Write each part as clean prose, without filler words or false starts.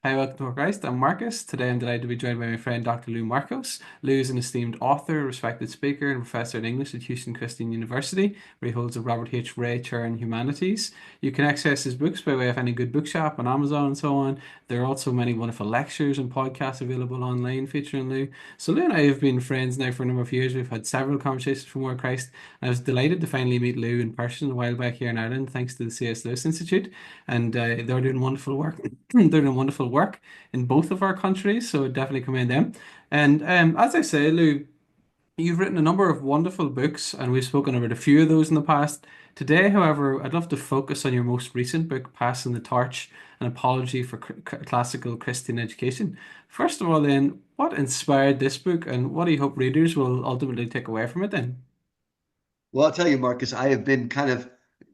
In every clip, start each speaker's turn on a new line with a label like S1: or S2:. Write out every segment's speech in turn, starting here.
S1: Hi, welcome to Christ. I'm Marcus. Today I'm delighted to be joined by my friend Dr. Lou Markos. Lou is an esteemed author, respected speaker, and professor in English at Houston Christian University, where he holds a Robert H. Ray Chair in Humanities. You can access his books by way of any good bookshop on Amazon and so on. There are also many wonderful lectures and podcasts available online featuring Lou. So Lou and I have been friends now for a number of years. We've had several conversations for More Christ. I was delighted to finally meet Lou in person a while back here in Ireland, thanks to the C.S. Lewis Institute, and they're doing wonderful work. They're doing wonderful work in both of our countries, so definitely commend them. And as I say, Lou, you've written a number of wonderful books, and we've spoken about a few of those in the past. Today, however, I'd love to focus on your most recent book, Passing the Torch, an apology for classical Christian education. First of all, then, what inspired this book, and what do you hope readers will ultimately take away from it then?
S2: Well, I'll tell you, Marcus, I have been kind of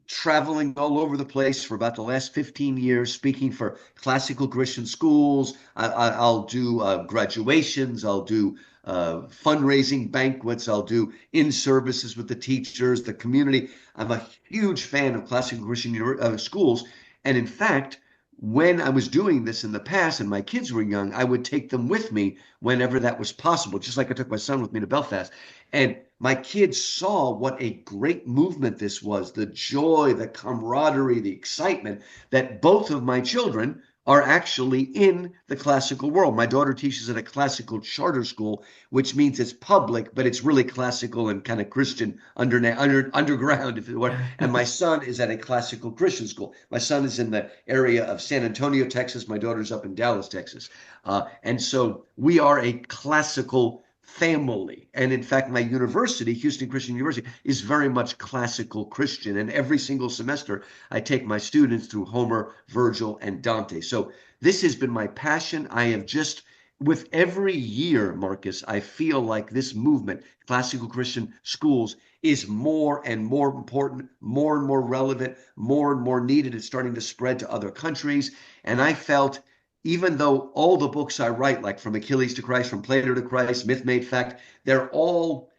S2: traveling all over the place for about the last 15 years, speaking for classical Christian schools. I'll do graduations, I'll do fundraising banquets, I'll do in services with the teachers, the community. I'm a huge fan of classical Christian schools. And in fact, when I was doing this in the past and my kids were young, I would take them with me whenever that was possible, just like I took my son with me to Belfast. And my kids saw what a great movement this was, the joy, the camaraderie, the excitement that both of my children are actually in the classical world. My daughter teaches at a classical charter school, which means it's public, but it's really classical and kind of Christian underground, if it were. And my son is at a classical Christian school. My son is in the area of San Antonio, Texas. My daughter's up in Dallas, Texas. And so we are a classical family. And in fact, my university, Houston Christian University, is very much classical Christian. And every single semester, I take my students through Homer, Virgil, and Dante. So this has been my passion. I have just, with every year, Marcus, I feel like this movement, classical Christian schools, is more and more important, more and more relevant, more and more needed. It's starting to spread to other countries. And I felt even though all the books I write, like From Achilles to Christ, From Plato to Christ, Myth Made Fact, they're all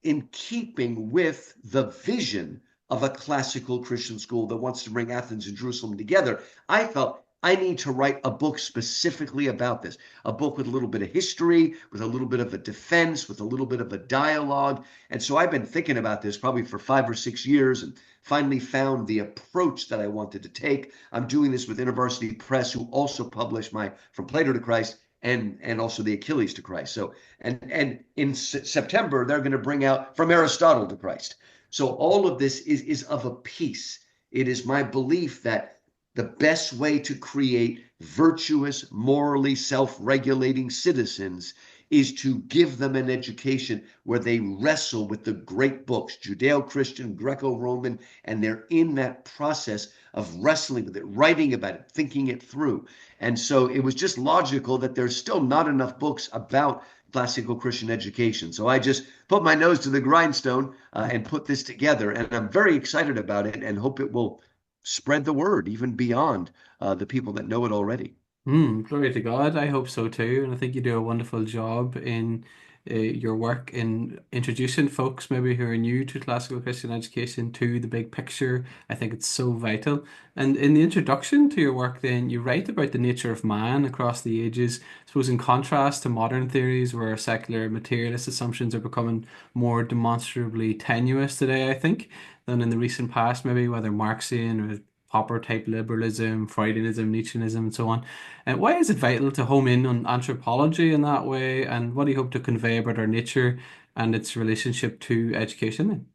S2: in keeping with the vision of a classical Christian school that wants to bring Athens and Jerusalem together. I felt I need to write a book specifically about this, a book with a little bit of history, with a little bit of a defense, with a little bit of a dialogue. And so I've been thinking about this probably for 5 or 6 years and finally found the approach that I wanted to take. I'm doing this with InterVarsity Press, who also published my From Plato to Christ and also the Achilles to Christ. So and in September they're going to bring out From Aristotle to Christ. So all of this is of a piece. It is my belief that the best way to create virtuous, morally self-regulating citizens is to give them an education where they wrestle with the great books, Judeo-Christian, Greco-Roman, and they're in that process of wrestling with it, writing about it, thinking it through. And so it was just logical that there's still not enough books about classical Christian education. So I just put my nose to the grindstone and put this together. And I'm very excited about it and hope it will spread the word even beyond the people that know it already.
S1: Glory to God. I hope so too. And I think you do a wonderful job in your work in introducing folks maybe who are new to classical Christian education to the big picture. I think it's so vital. And in the introduction to your work, then you write about the nature of man across the ages, I suppose in contrast to modern theories where secular materialist assumptions are becoming more demonstrably tenuous today, I think, than in the recent past, maybe whether Marxian or Popper type liberalism, Freudianism, Nietzscheanism, and so on. And why is it vital to home in on anthropology in that way? And what do you hope to convey about our nature and its relationship to education then?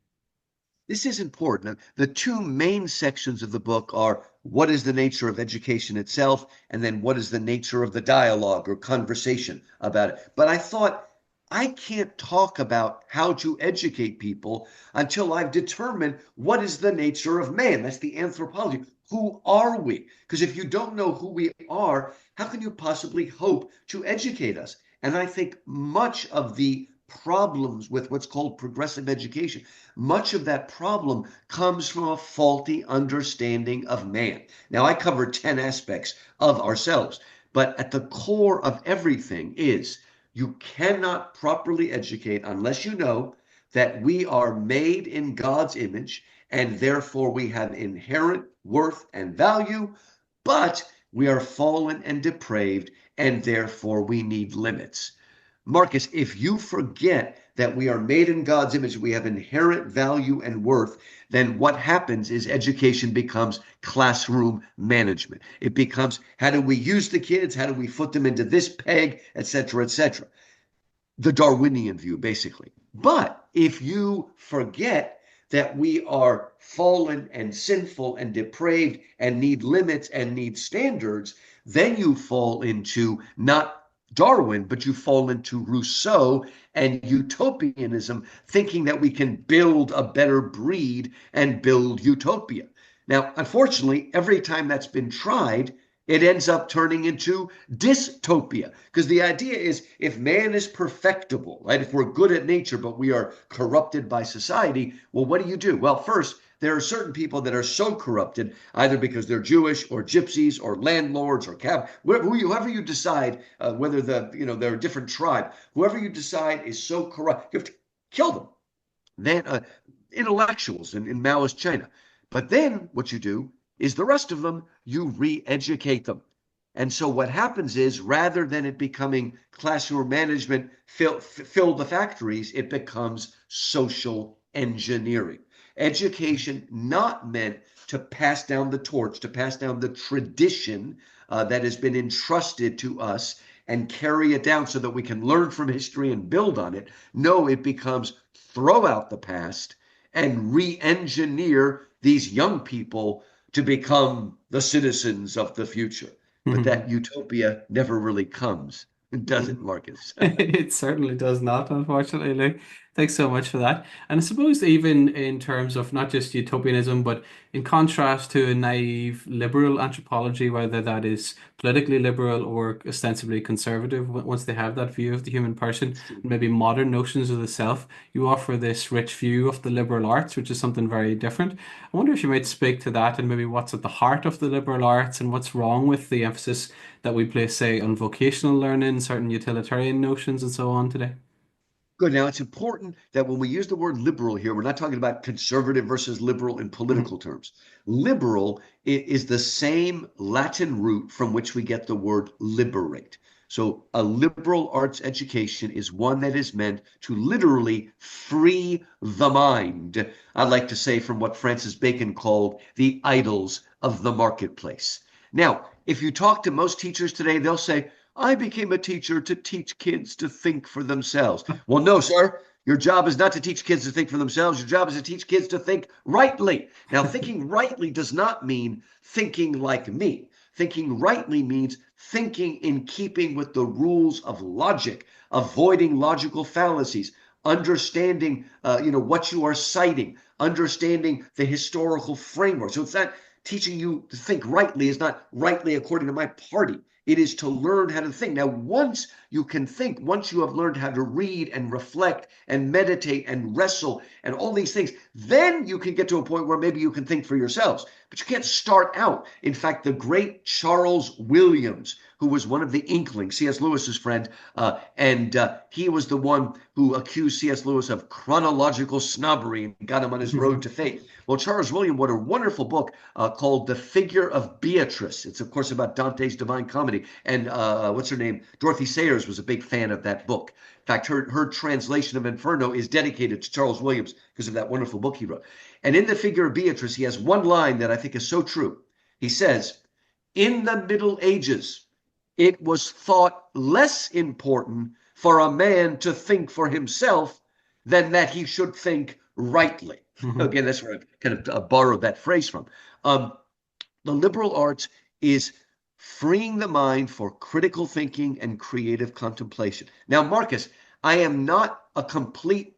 S2: This is important. The two main sections of the book are what is the nature of education itself, and then what is the nature of the dialogue or conversation about it. But I thought I can't talk about how to educate people until I've determined what is the nature of man. That's the anthropology. Who are we? Because if you don't know who we are, how can you possibly hope to educate us? And I think much of the problems with what's called progressive education, much of that problem comes from a faulty understanding of man. Now, I covered 10 aspects of ourselves, but at the core of everything is you cannot properly educate unless you know that we are made in God's image and therefore we have inherent worth and value, but We are fallen and depraved, and therefore we need limits. Marcus, if you forget that we are made in God's image, we have inherent value and worth, then what happens is education becomes classroom management. It becomes, how do we use the kids? How do we put them into this peg, et cetera, et cetera? The Darwinian view, basically. But if you forget that we are fallen and sinful and depraved and need limits and need standards, then you fall into not Darwin, but you fall into Rousseau and utopianism, thinking that we can build a better breed and build utopia. Now, unfortunately, every time that's been tried, it ends up turning into dystopia. Because the idea is if man is perfectible, right? If we're good at nature, but we are corrupted by society, well, what do? Well, first, there are certain people that are so corrupted, either because they're Jewish or gypsies or landlords or whoever you decide, whether they're a different tribe, whoever you decide is so corrupt, you have to kill them. Then intellectuals in Maoist China. But then what you do is the rest of them, you re-educate them. And so what happens is rather than it becoming classroom management, fill the factories, it becomes social engineering. Education not meant to pass down the torch, to pass down the tradition that has been entrusted to us and carry it down so that we can learn from history and build on it. No, it becomes throw out the past and re-engineer these young people to become the citizens of the future. But that utopia never really comes, does it, Marcus?
S1: It certainly does not, unfortunately, Luke. Thanks so much for that. And I suppose even in terms of not just utopianism, but in contrast to a naive liberal anthropology, whether that is politically liberal or ostensibly conservative, once they have that view of the human person, and maybe modern notions of the self, you offer this rich view of the liberal arts, which is something very different. I wonder if you might speak to that and maybe what's at the heart of the liberal arts and what's wrong with the emphasis that we place, say, on vocational learning, certain utilitarian notions, and so on today.
S2: Good. Now, it's important that when we use the word liberal here, we're not talking about conservative versus liberal in
S1: Mhm.
S2: political terms. Liberal is the same Latin root from which we get the word liberate. So, a liberal arts education is one that is meant to literally free the mind. I like to say from what Francis Bacon called the idols of the marketplace. Now, if you talk to most teachers today, they'll say, I became a teacher to teach kids to think for themselves. Well, no, sir. Your job is not to teach kids to think for themselves. Your job is to teach kids to think rightly. Now, thinking rightly does not mean thinking like me. Thinking rightly means thinking in keeping with the rules of logic, avoiding logical fallacies, understanding, what you are citing, understanding the historical framework. So it's not teaching you to think rightly is not rightly according to my party. It is to learn how to think. Now, once you can think, once you have learned how to read and reflect and meditate and wrestle and all these things, then you can get to a point where maybe you can think for yourselves. But you can't start out. In fact, the great Charles Williams, who was one of the Inklings, C.S. Lewis's friend, and he was the one who accused C.S. Lewis of chronological snobbery and got him on his road to faith. Well, Charles Williams wrote a wonderful book called The Figure of Beatrice. It's, of course, about Dante's Divine Comedy. And what's her name? Dorothy Sayers was a big fan of that book. In fact, her translation of Inferno is dedicated to Charles Williams because of that wonderful book he wrote. And in The Figure of Beatrice, he has one line that I think is so true. He says, in the Middle Ages, it was thought less important for a man to think for himself than that he should think rightly.
S1: Mhm.
S2: Again, that's where I kind of borrowed that phrase from. The liberal arts is freeing the mind for critical thinking and creative contemplation. Now, Marcus, I am not a complete,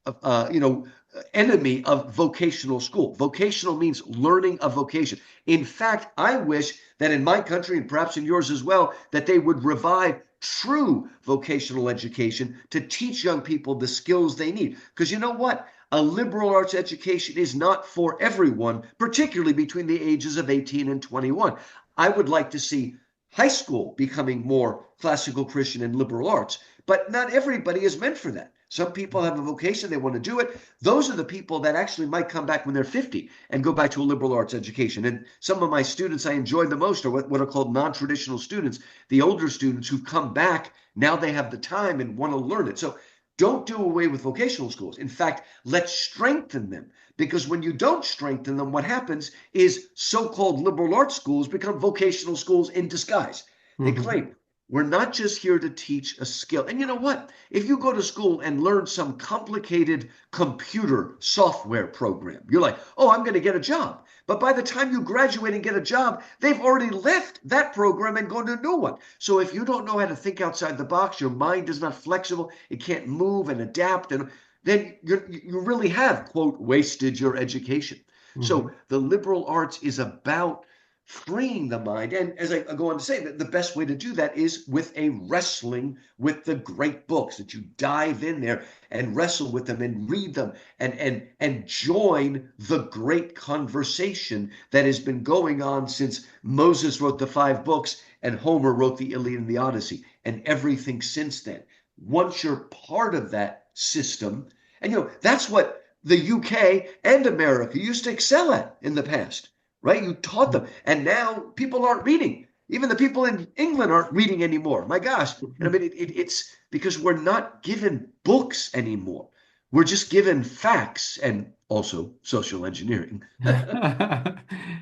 S2: uh, you know, enemy of vocational school. Vocational means learning a vocation. In fact, I wish that in my country and perhaps in yours as well, that they would revive true vocational education to teach young people the skills they need. Because you know what? A liberal arts education is not for everyone, particularly between the ages of 18 and 21. I would like to see high school becoming more classical Christian and liberal arts, but not everybody is meant for that. Some people have a vocation, they want to do it. Those are the people that actually might come back when they're 50 and go back to a liberal arts education. And some of my students I enjoy the most are what are called non-traditional students, the older students who've come back. Now they have the time and want to learn it. So don't do away with vocational schools. In fact, let's strengthen them. Because when you don't strengthen them, what happens is so-called liberal arts schools become vocational schools in disguise. They
S1: Hmm.
S2: claim, we're not just here to teach a skill. And you know what? If you go to school and learn some complicated computer software program, you're like, oh, I'm going to get a job. But by the time you graduate and get a job, they've already left that program and gone to a new one. So if you don't know how to think outside the box, your mind is not flexible, it can't move and adapt, and then you really have, quote, wasted your education.
S1: Hmm.
S2: So the liberal arts is about freeing the mind. And as I go on to say, that the best way to do that is with a wrestling with the great books, that you dive in there and wrestle with them and read them and join the great conversation that has been going on since Moses wrote the 5 books and Homer wrote the Iliad and the Odyssey and everything since then. Once you're part of that system, and that's what the UK and America used to excel at in the past, right? You taught them, and now people aren't reading. Even the people in England aren't reading anymore. My gosh. And I mean, it's because we're not given books anymore. We're just given facts and also social engineering.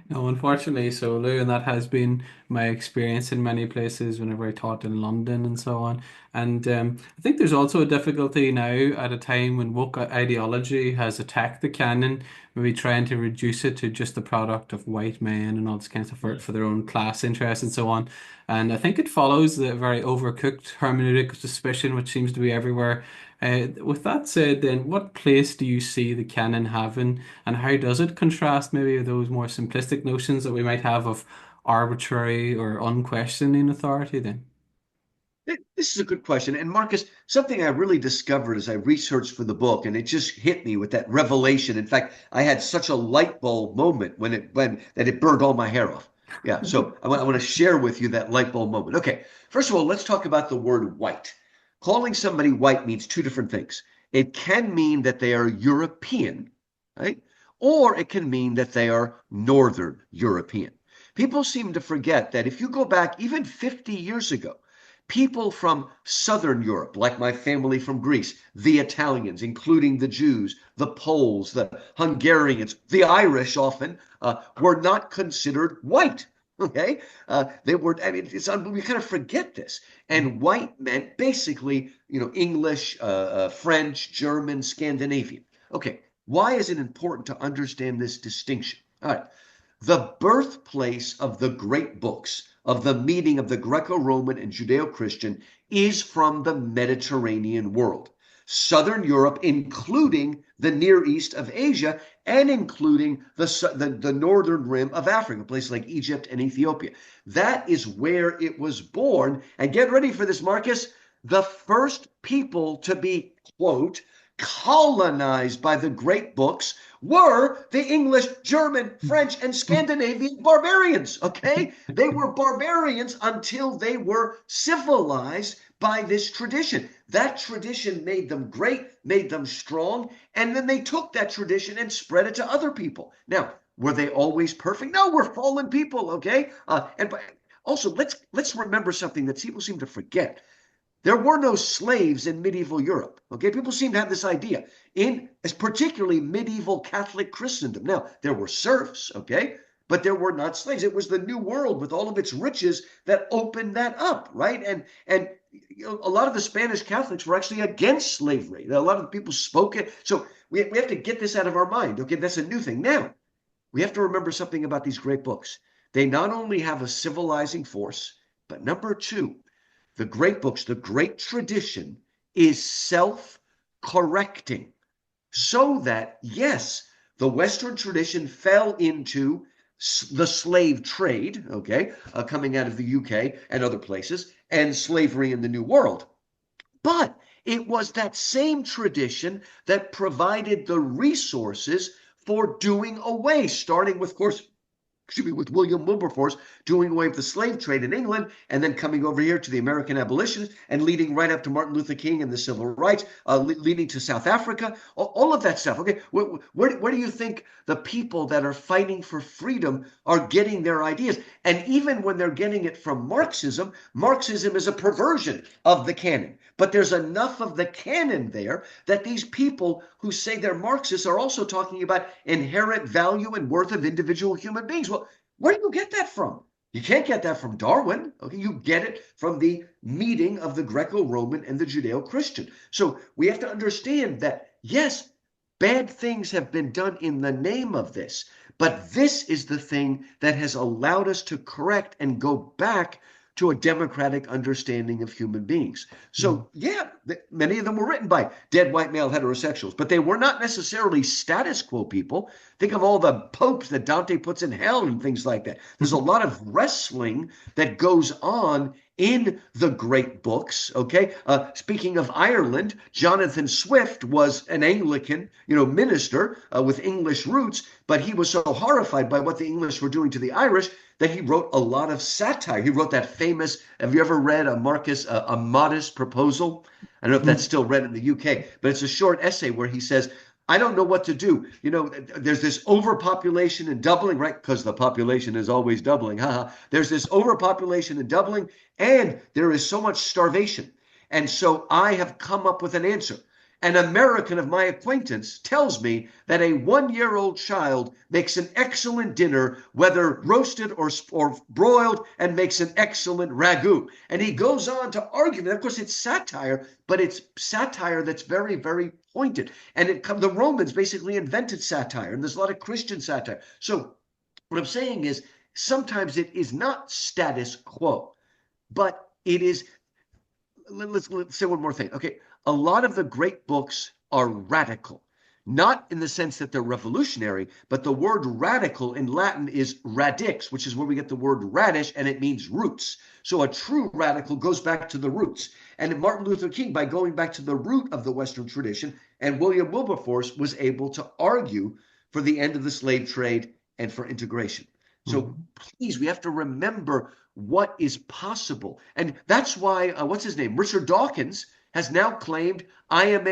S1: No, unfortunately, so Lou, and that has been my experience in many places whenever I taught in London and so on. And I think there's also a difficulty now at a time when woke ideology has attacked the canon, maybe trying to reduce it to just the product of white men and all this kind of stuff for their own class interests and so on. And I think it follows the very overcooked hermeneutic of suspicion, which seems to be everywhere. With that said, then, what place do you see the canon having? And how does it contrast maybe with those more simplistic notions that we might have of arbitrary or unquestioning authority then?
S2: This is a good question. And Marcus, something I really discovered as I researched for the book, and it just hit me with that revelation. In fact, I had such a light bulb moment when that it burned all my hair off. Yeah, so I want to share with you that light bulb moment. Okay, first of all, let's talk about the word white. Calling somebody white means two different things. It can mean that they are European, right? Or it can mean that they are Northern European. People seem to forget that if you go back even 50 years ago, people from Southern Europe, like my family from Greece, the Italians, including the Jews, the Poles, the Hungarians, the Irish often, were not considered white. Okay, they were. I mean, we kind of forget this. And white meant basically, English, French, German, Scandinavian. Okay, why is it important to understand this distinction? All right, the birthplace of the great books of the meeting of the Greco-Roman and Judeo-Christian is from the Mediterranean world. Southern Europe, including the Near East of Asia and including the northern rim of Africa, places like Egypt and Ethiopia. That is where it was born. And get ready for this, Marcus. The first people to be, quote, colonized by the great books were the English, German, French, and Scandinavian barbarians. Okay? They were barbarians until they were civilized by this tradition. That tradition made them great, made them strong, and then they took that tradition and spread it to other people. Now, were they always perfect? No, we're fallen people, okay? And also, let's remember something that people seem to forget. There were no slaves in medieval Europe. Okay, people seem to have this idea as particularly medieval Catholic Christendom. Now, there were serfs, okay, but there were not slaves. It was the New World with all of its riches that opened that up, right? And a lot of the Spanish Catholics were actually against slavery. A lot of the people spoke it. So we have to get this out of our mind. Okay, that's a new thing. Now, we have to remember something about these great books. They not only have a civilizing force, but number two, the great books, the great tradition is self-correcting so that, yes, the Western tradition fell into the slave trade, okay, coming out of the UK and other places, and slavery in the New World. But it was that same tradition that provided the resources for doing away, starting with, of course, excuse me, with William Wilberforce doing away with the slave trade in England and then coming over here to the American abolitionists and leading right up to Martin Luther King and the civil rights, leading to South Africa, all of that stuff. Okay, where do you think the people that are fighting for freedom are getting their ideas? And even when they're getting it from Marxism, Marxism is a perversion of the canon. But there's enough of the canon there that these people who say they're Marxists are also talking about inherent value and worth of individual human beings. Well, where do you get that from? You can't get that from Darwin. Okay, you get it from the meeting of the Greco-Roman and the Judeo-Christian. So we have to understand that, yes, bad things have been done in the name of this, but this is the thing that has allowed us to correct and go back to a democratic understanding of human beings.
S1: Mm.
S2: So, yeah, many of them were written by dead white male heterosexuals, but they were not necessarily status quo people. Think of all the popes that Dante puts in hell and things like that. There's a lot of wrestling that goes on in the great books. Okay, speaking of Ireland, Jonathan Swift was an Anglican, minister with English roots, but he was so horrified by what the English were doing to the Irish that he wrote a lot of satire. He wrote that famous, have you ever read Markos, a Modest Proposal? I don't know if that's
S1: Mm.
S2: still read in the UK, but it's a short essay where he says, I don't know what to do. There's this overpopulation in Dublin, right? Because the population is always doubling. There's this overpopulation in Dublin, and there is so much starvation. And so I have come up with an answer. An American of my acquaintance tells me that a 1-year-old child makes an excellent dinner, whether roasted or broiled, and makes an excellent ragu. And he goes on to argue. And of course, it's satire, but it's satire that's very, very pointed. And the Romans basically invented satire, and there's a lot of Christian satire. So what I'm saying is sometimes it is not status quo, but it is. Let's say one more thing. Okay, a lot of the great books are radical, not in the sense that they're revolutionary, but the word radical in Latin is radix, which is where we get the word radish, and it means roots. So a true radical goes back to the roots. And Martin Luther King, by going back to the root of the Western tradition, and William Wilberforce was able to argue for the end of the slave trade and for integration. So
S1: Mhm.
S2: please, we have to remember what is possible. And that's why, what's his name? Richard Dawkins has now claimed, I am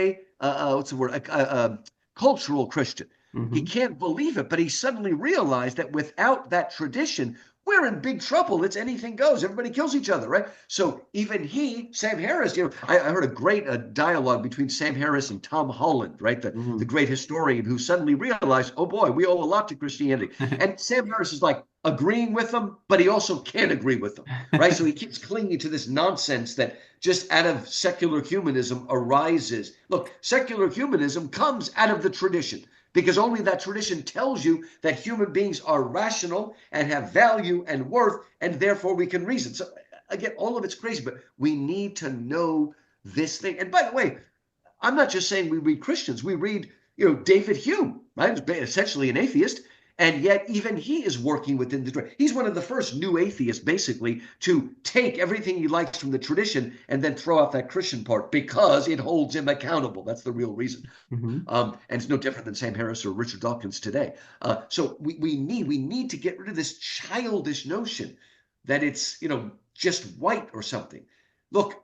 S2: what's the word? A cultural Christian. He
S1: Mhm.
S2: can't believe it, but he suddenly realized that without that tradition, we're in big trouble. It's anything goes. Everybody kills each other, right? So even Sam Harris, I heard a great dialogue between Sam Harris and Tom Holland, right? The
S1: Mhm.
S2: great historian who suddenly realized, oh boy, we owe a lot to Christianity. And Sam Harris is like agreeing with them, but he also can't agree with them, right? So he keeps clinging to this nonsense that just out of secular humanism arises. Look, secular humanism comes out of the tradition because only that tradition tells you that human beings are rational and have value and worth, and therefore we can reason. So again, all of it's crazy, but we need to know this thing. And by the way, I'm not just saying we read Christians. We read, David Hume, right? Essentially an atheist, and yet even he is working within the. He's one of the first new atheists, basically, to take everything he likes from the tradition and then throw out that Christian part because it holds him accountable. That's the real reason.
S1: Mhm.
S2: And it's no different than Sam Harris or Richard Dawkins today. So we need to get rid of this childish notion that it's just white or something. Look,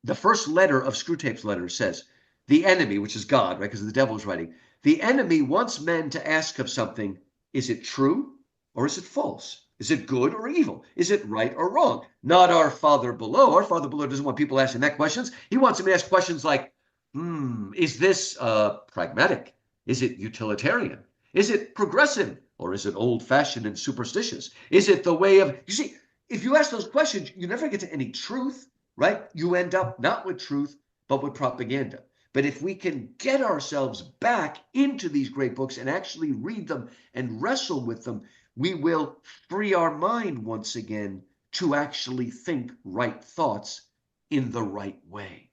S2: the first letter of Screwtape's letter says, the enemy, which is God, right? Because the devil is writing, the enemy wants men to ask of something, is it true or is it false? Is it good or evil? Is it right or wrong? Not our Father below. Our Father below doesn't want people asking that questions. He wants them to ask questions like, is this pragmatic? Is it utilitarian? Is it progressive? Or is it old fashioned and superstitious? Is it the way of, you see, if you ask those questions, you never get to any truth, right? You end up not with truth, but with propaganda. But if we can get ourselves back into these great books and actually read them and wrestle with them, we will free our mind once again to actually think right thoughts in the right way.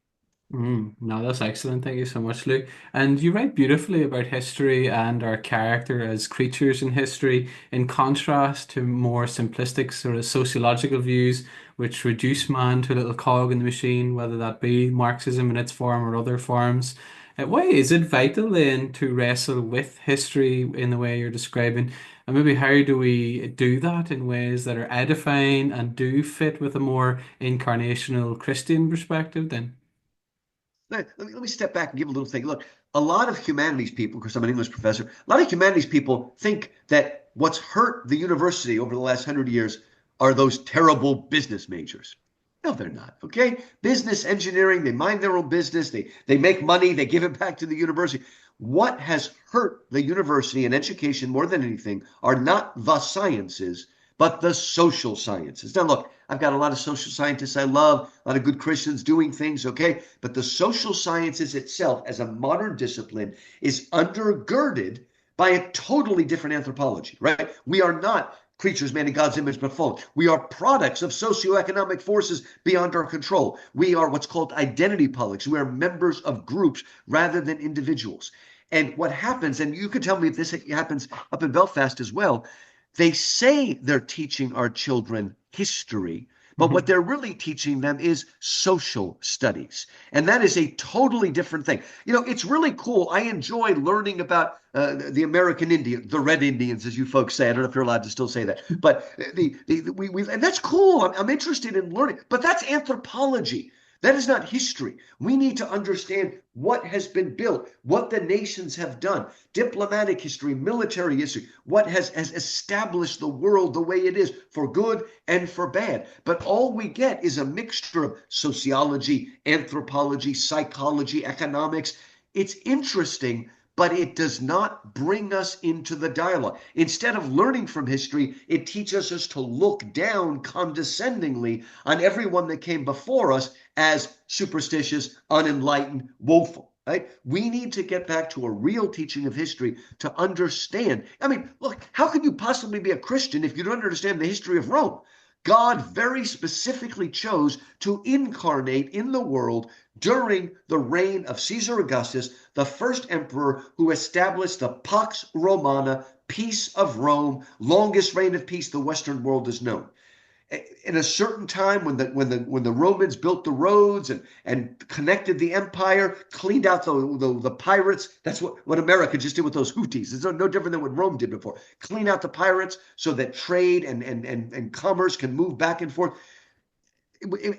S1: No, that's excellent. Thank you so much, Luke. And you write beautifully about history and our character as creatures in history, in contrast to more simplistic sort of sociological views, which reduce man to a little cog in the machine, whether that be Marxism in its form or other forms. Why is it vital then to wrestle with history in the way you're describing? And maybe how do we do that in ways that are edifying and do fit with a more incarnational Christian perspective then?
S2: Let me step back and give a little thing. Look, a lot of humanities people, because I'm an English professor, a lot of humanities people think that what's hurt the university over the last 100 years are those terrible business majors. No, they're not. Okay, business, engineering, they mind their own business. They make money. They give it back to the university. What has hurt the university and education more than anything are not the sciences, but the social sciences. Now, look, I've got a lot of social scientists I love, a lot of good Christians doing things, okay? But the social sciences itself, as a modern discipline, is undergirded by a totally different anthropology, right? We are not creatures made in God's image but fallen. We are products of socioeconomic forces beyond our control. We are what's called identity politics. We are members of groups rather than individuals. And what happens, and you could tell me if this happens up in Belfast as well, they say they're teaching our children history, but what
S1: Mhm.
S2: they're really teaching them is social studies. And that is a totally different thing. You know, it's really cool. I enjoy learning about the American Indian, the Red Indians, as you folks say. I don't know if you're allowed to still say that, but and that's cool. I'm interested in learning, but that's anthropology. That is not history. We need to understand what has been built, what the nations have done, diplomatic history, military history, what has established the world the way it is for good and for bad. But all we get is a mixture of sociology, anthropology, psychology, economics. It's interesting, but it does not bring us into the dialogue. Instead of learning from history, it teaches us to look down condescendingly on everyone that came before us as superstitious, unenlightened, woeful. Right? We need to get back to a real teaching of history to understand. I mean, look, how can you possibly be a Christian if you don't understand the history of Rome? God very specifically chose to incarnate in the world during the reign of Caesar Augustus, the first emperor who established the Pax Romana, peace of Rome, longest reign of peace the Western world has known. In a certain time when the Romans built the roads and connected the empire, cleaned out the pirates. That's what America just did with those Houthis. It's no different than what Rome did before. Clean out the pirates so that trade and commerce can move back and forth.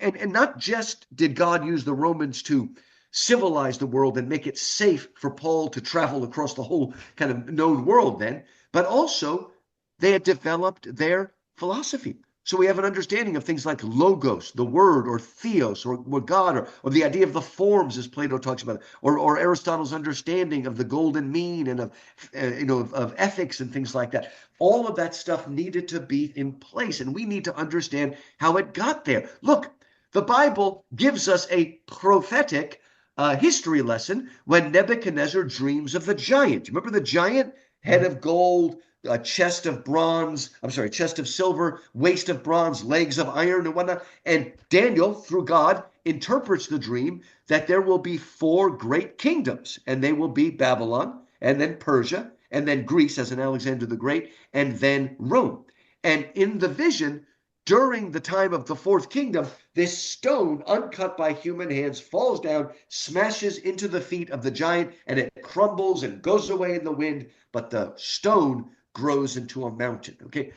S2: And not just did God use the Romans to civilize the world and make it safe for Paul to travel across the whole kind of known world then, but also they had developed their philosophy. So we have an understanding of things like logos, the word, or theos, or God, or the idea of the forms, as Plato talks about, or Aristotle's understanding of the golden mean and of ethics and things like that. All of that stuff needed to be in place, and we need to understand how it got there. Look, the Bible gives us a prophetic history lesson when Nebuchadnezzar dreams of the giant. Remember the giant? Head
S1: Mhm.
S2: of gold, a chest of bronze, I'm sorry, chest of silver, waist of bronze, legs of iron, and whatnot. And Daniel, through God, interprets the dream that there will be four great kingdoms, and they will be Babylon, and then Persia, and then Greece as in Alexander the Great, and then Rome. And in the vision, during the time of the fourth kingdom, this stone, uncut by human hands, falls down, smashes into the feet of the giant, and it crumbles and goes away in the wind. But the stone grows into a mountain. Okay.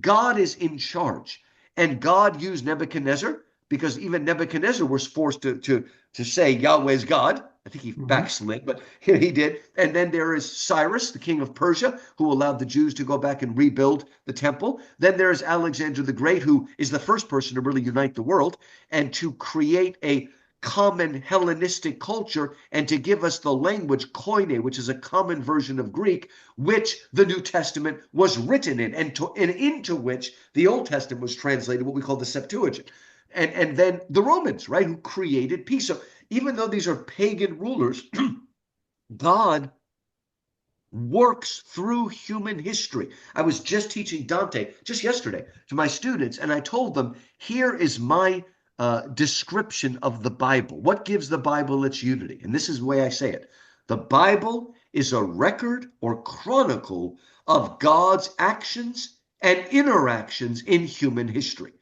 S2: God is in charge. And God used Nebuchadnezzar because even Nebuchadnezzar was forced to say Yahweh is God. I think he
S1: Mhm.
S2: backslid, but he did. And then there is Cyrus, the king of Persia, who allowed the Jews to go back and rebuild the temple. Then there is Alexander the Great, who is the first person to really unite the world and to create a common Hellenistic culture and to give us the language koine, which is a common version of Greek, which the New Testament was written in, and into which the Old Testament was translated, what we call the Septuagint. And then the Romans, right, who created peace. So even though these are pagan rulers, God works through human history. I was just teaching Dante just yesterday to my students, and I told them, here is my description of the Bible. What gives the Bible its unity? And this is the way I say it. The Bible is a record or chronicle of God's actions and interactions in human history.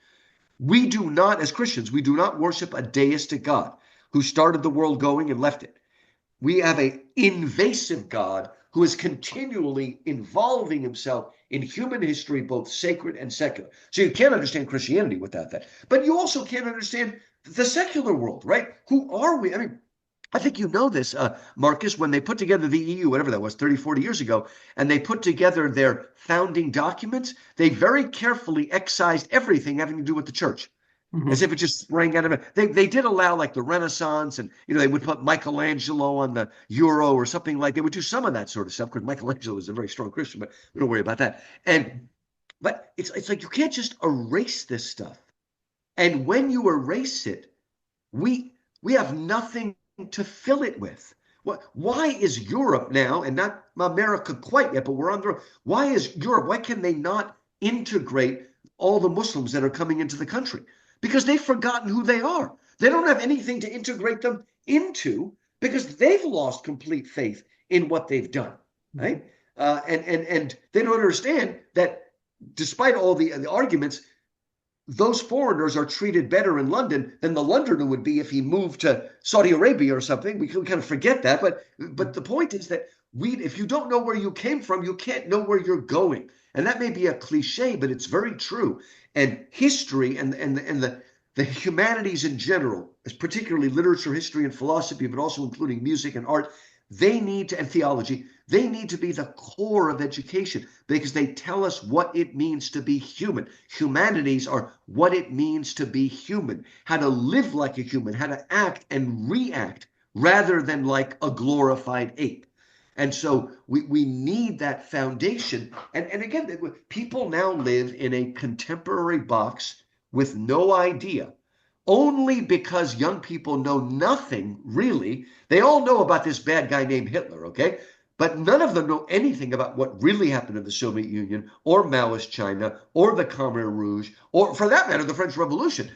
S2: We do not, as Christians, we do not worship a deistic God who started the world going and left it. We have a invasive God who is continually involving himself in human history, both sacred and secular. So you can't understand Christianity without that. But you also can't understand the secular world, right? Who are we? I mean, I think you know this, Marcus, when they put together the EU, whatever that was, 30, 40 years ago, and they put together their founding documents, they very carefully excised everything having to do with the church, as
S1: Hmm.
S2: if it just sprang out of it. They did allow like the Renaissance, and they would put Michelangelo on the euro or something like. They would do some of that sort of stuff because Michelangelo was a very strong Christian, but we don't worry about that. But it's like you can't just erase this stuff. And when you erase it, we we have nothing to fill it with. Why is Europe now, and not America quite yet, but we're on the why is Europe, why can they not integrate all the Muslims that are coming into the country? Because they've forgotten who they are. They don't have anything to integrate them into because they've lost complete faith in what they've done, right? And they don't understand that despite all the arguments, those foreigners are treated better in London than the Londoner would be if he moved to Saudi Arabia or something. We kind of forget that, but the point is that if you don't know where you came from, you can't know where you're going. And that may be a cliche, but it's very true. And history and the humanities in general, particularly literature, history, and philosophy, but also including music and art, and theology, they need to be the core of education because they tell us what it means to be human. Humanities are what it means to be human, how to live like a human, how to act and react rather than like a glorified ape. And so we need that foundation. And again, people now live in a contemporary box with no idea, only because young people know nothing really. They all know about this bad guy named Hitler, okay? But none of them know anything about what really happened in the Soviet Union or Maoist China or the Khmer Rouge or, for that matter, the French Revolution.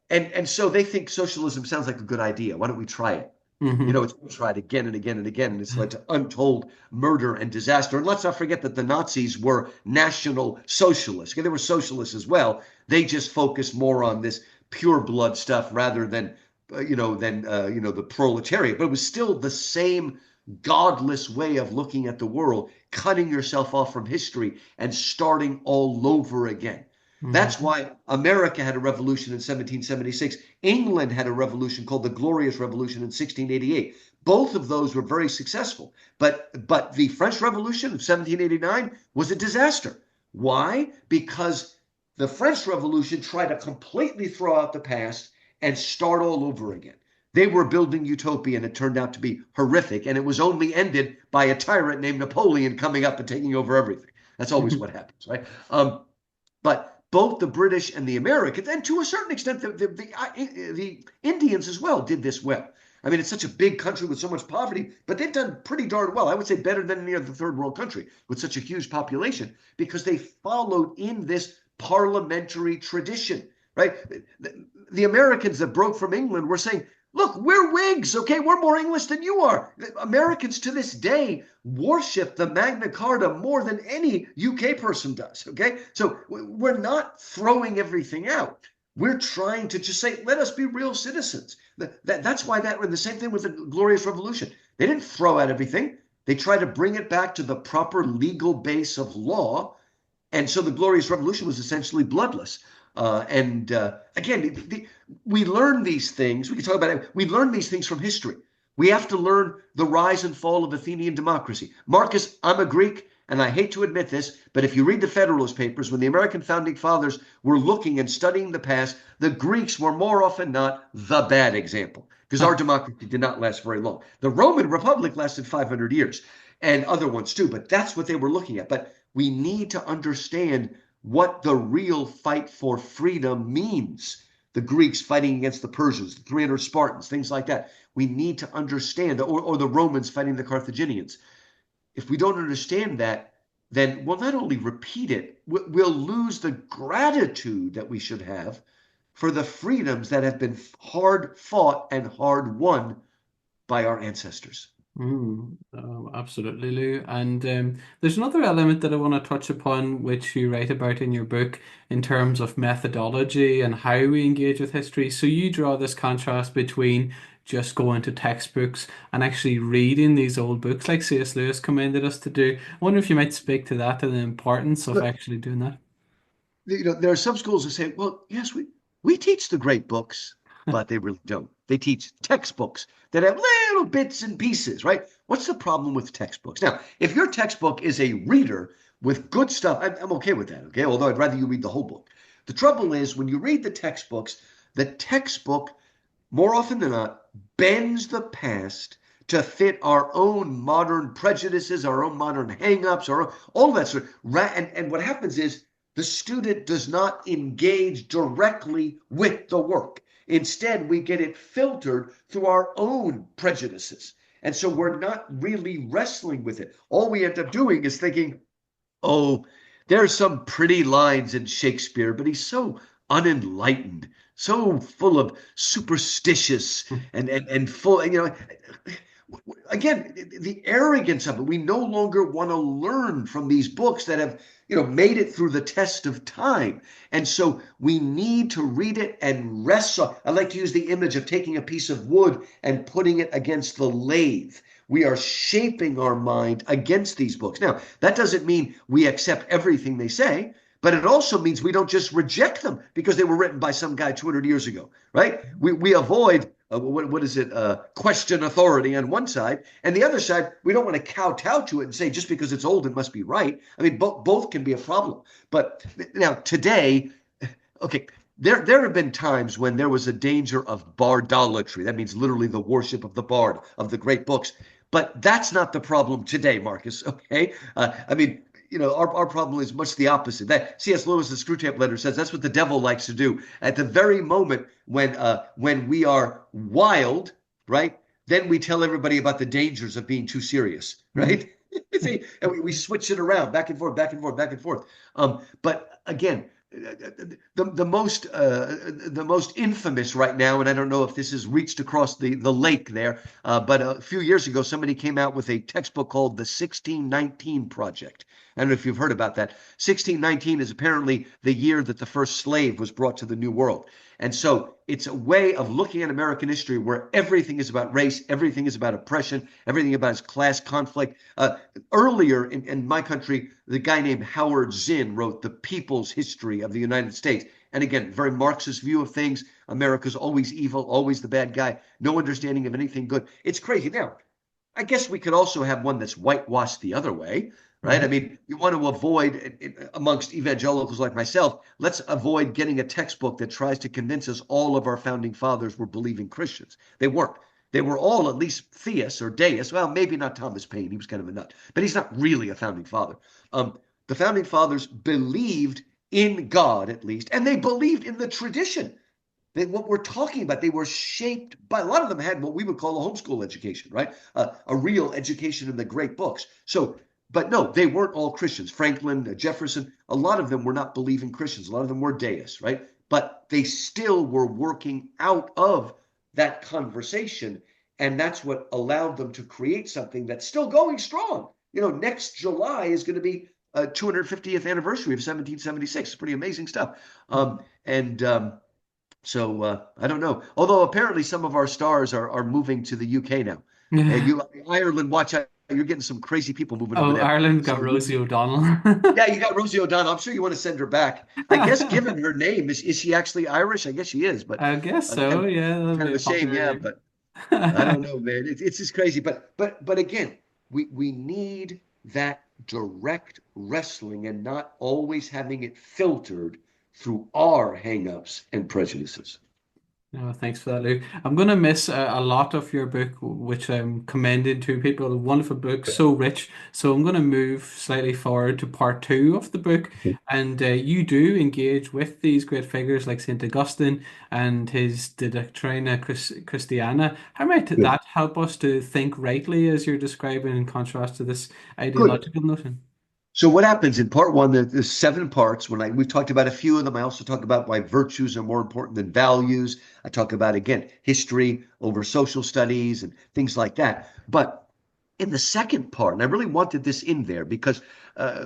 S2: And so they think socialism sounds like a good idea. Why don't we try it?
S1: Hmm.
S2: It's been tried again and again and again, and it's led to untold murder and disaster. And let's not forget that the Nazis were national socialists. Okay, they were socialists as well. They just focused more on this pure blood stuff rather than, the proletariat. But it was still the same godless way of looking at the world, cutting yourself off from history and starting all over again. That's
S1: Hmm.
S2: why America had a revolution in 1776. England had a revolution called the Glorious Revolution in 1688. Both of those were very successful. But the French Revolution of 1789 was a disaster. Why? Because the French Revolution tried to completely throw out the past and start all over again. They were building utopia and it turned out to be horrific. And it was only ended by a tyrant named Napoleon coming up and taking over everything. That's always what happens, right? But both the British and the Americans, and to a certain extent the Indians as well, did this well. I mean, it's such a big country with so much poverty, but they've done pretty darn well. I would say better than any other third world country with such a huge population because they followed in this parliamentary tradition, right? The Americans that broke from England were saying, look, we're Whigs, okay? We're more English than you are. Americans to this day worship the Magna Carta more than any UK person does, okay? So we're not throwing everything out. We're trying to just say, let us be real citizens. That's why the same thing with the Glorious Revolution. They didn't throw out everything. They tried to bring it back to the proper legal base of law. And so the Glorious Revolution was essentially bloodless. And again, we learn these things. We can talk about it. We learn these things from history. We have to learn the rise and fall of Athenian democracy. Marcus, I'm a Greek, and I hate to admit this, but if you read the Federalist Papers, when the American founding fathers were looking and studying the past, the Greeks were more often not the bad example because our democracy did not last very long. The Roman Republic lasted 500 years and other ones too, but that's what they were looking at. But we need to understand what the real fight for freedom means. The Greeks fighting against the Persians, the 300 Spartans, things like that. We need to understand, or the Romans fighting the Carthaginians. If we don't understand that, then we'll not only repeat it, we'll lose the gratitude that we should have for the freedoms that have been hard fought and hard won by our ancestors.
S1: Absolutely, Lou. And there's another element that I want to touch upon, which you write about in your book in terms of methodology and how we engage with history. So you draw this contrast between just going to textbooks and actually reading these old books like C.S. Lewis commended us to do. I wonder if you might speak to that and the importance of
S2: Look,
S1: actually doing that.
S2: there are some schools that say, well, yes, we teach the great books, but they really don't. They teach textbooks that have little bits and pieces, right? What's the problem with textbooks? Now, if your textbook is a reader with good stuff, I'm okay with that, okay? Although I'd rather you read the whole book. The trouble is when you read the textbook more often than not, bends the past to fit our own modern prejudices, our own modern hangups, all that sort of. And what happens is the student does not engage directly with the work. Instead, we get it filtered through our own prejudices. And so we're not really wrestling with it. All we end up doing is thinking, oh, there's some pretty lines in Shakespeare, but he's so unenlightened, so full of superstitious and full, again, the arrogance of it. We no longer want to learn from these books that have, made it through the test of time. And so we need to read it and wrestle. I like to use the image of taking a piece of wood and putting it against the lathe. We are shaping our mind against these books. Now, that doesn't mean we accept everything they say, but it also means we don't just reject them because they were written by some guy 200 years ago, right? We avoid, what is it, question authority on one side, and the other side, we don't want to kowtow to it and say just because it's old, it must be right. I mean, both can be a problem. But now today, okay, there have been times when there was a danger of bardolatry. That means literally the worship of the bard, of the great books. But that's not the problem today, Marcus. Okay, I mean, our problem is much the opposite. That C.S. Lewis, the Screwtape Letter, says that's what the devil likes to do. At the very moment when we are wild, right, then we tell everybody about the dangers of being too serious, right? See, and we switch it around, back and forth, back and forth, back and forth. But again, the most infamous right now, and I don't know if this has reached across the lake there, but a few years ago, somebody came out with a textbook called the 1619 Project. I don't know if you've heard about that. 1619 is apparently the year that the first slave was brought to the New World. And so it's a way of looking at American history where everything is about race, everything is about oppression, everything about class conflict. Earlier in my country, the guy named Howard Zinn wrote The People's History of the United States. And again, very Marxist view of things. America's always evil, always the bad guy, no understanding of anything good. It's crazy. Now, I guess we could also have one that's whitewashed the other way, right? I
S1: Mhm.
S2: mean, you want to avoid, amongst evangelicals like myself, let's avoid getting a textbook that tries to convince us all of our founding fathers were believing Christians. They weren't. They were all at least theists or deists. Well, maybe not Thomas Paine. He was kind of a nut, but he's not really a founding father. The founding fathers believed in God, at least, and they believed in the tradition. What we're talking about, they were shaped by, a lot of them had what we would call a homeschool education, right? A real education in the great books. So, but no, they weren't all Christians. Franklin, Jefferson, a lot of them were not believing Christians. A lot of them were deists, right? But they still were working out of that conversation. And that's what allowed them to create something that's still going strong. Next July is going to be a 250th anniversary of 1776. It's pretty amazing stuff. And so I don't know. Although apparently some of our stars are moving to the UK now.
S1: Yeah.
S2: You Ireland, watch out. You're getting some crazy people moving over
S1: Oh,
S2: there.
S1: Ireland got
S2: So
S1: Rosie O'Donnell.
S2: yeah, you got Rosie O'Donnell. I'm sure you want to send her back. I guess given her name, is she actually Irish? I guess she is, but
S1: I guess so.
S2: kind
S1: Yeah, that'd
S2: kind
S1: be
S2: of
S1: a
S2: a shame.
S1: popular
S2: Yeah,
S1: name.
S2: but I don't know, man. It's just crazy. But again, we need that direct wrestling and not always having it filtered through our hangups and prejudices.
S1: No, thanks for that, Luke. I'm going to miss a lot of your book, which I'm commended to people. A wonderful book, so rich. So I'm going to move slightly forward to part two of the book. And you do engage with these great figures like St. Augustine and his De Doctrina Christiana. How might
S2: Good.
S1: that help us to think rightly as you're describing in contrast to this
S2: Good.
S1: ideological notion?
S2: So what happens in part one, there's seven parts. We've talked about a few of them. I also talk about why virtues are more important than values. I talk about, again, history over social studies and things like that. But in the second part, and I really wanted this in there because,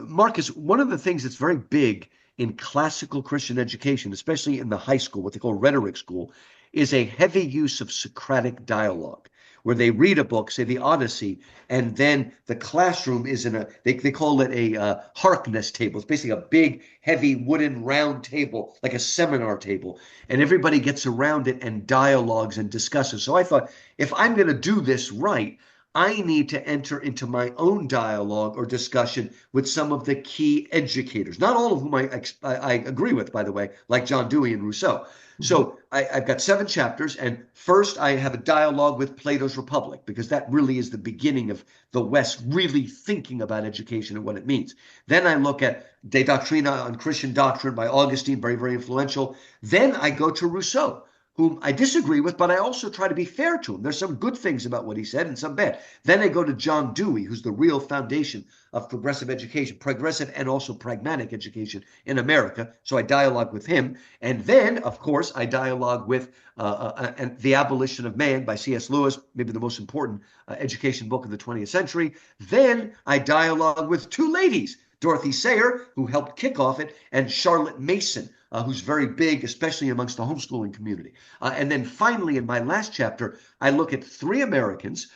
S2: Marcus, one of the things that's very big in classical Christian education, especially in the high school, what they call rhetoric school, is a heavy use of Socratic dialogue, where they read a book, say the Odyssey, and then the classroom is in they call it a Harkness table. It's basically a big, heavy wooden round table, like a seminar table, and everybody gets around it and dialogues and discusses. So I thought, if I'm going to do this right, I need to enter into my own dialogue or discussion with some of the key educators, not all of whom I agree with, by the way, like John Dewey and Rousseau.
S1: Mhm.
S2: So I've got 7 chapters, and first I have a dialogue with Plato's Republic, because that really is the beginning of the West really thinking about education and what it means. Then I look at De Doctrina on Christian Doctrine by Augustine, very, very influential. Then I go to Rousseau, whom I disagree with, but I also try to be fair to him. There's some good things about what he said and some bad. Then I go to John Dewey, who's the real foundation of progressive education, progressive and also pragmatic education in America. So I dialogue with him. And then, of course, I dialogue with The Abolition of Man by C.S. Lewis, maybe the most important education book of the 20th century. Then I dialogue with 2 ladies, Dorothy Sayre, who helped kick off it, and Charlotte Mason, who's very big, especially amongst the homeschooling community. And then finally, in my last chapter, I look at 3 Americans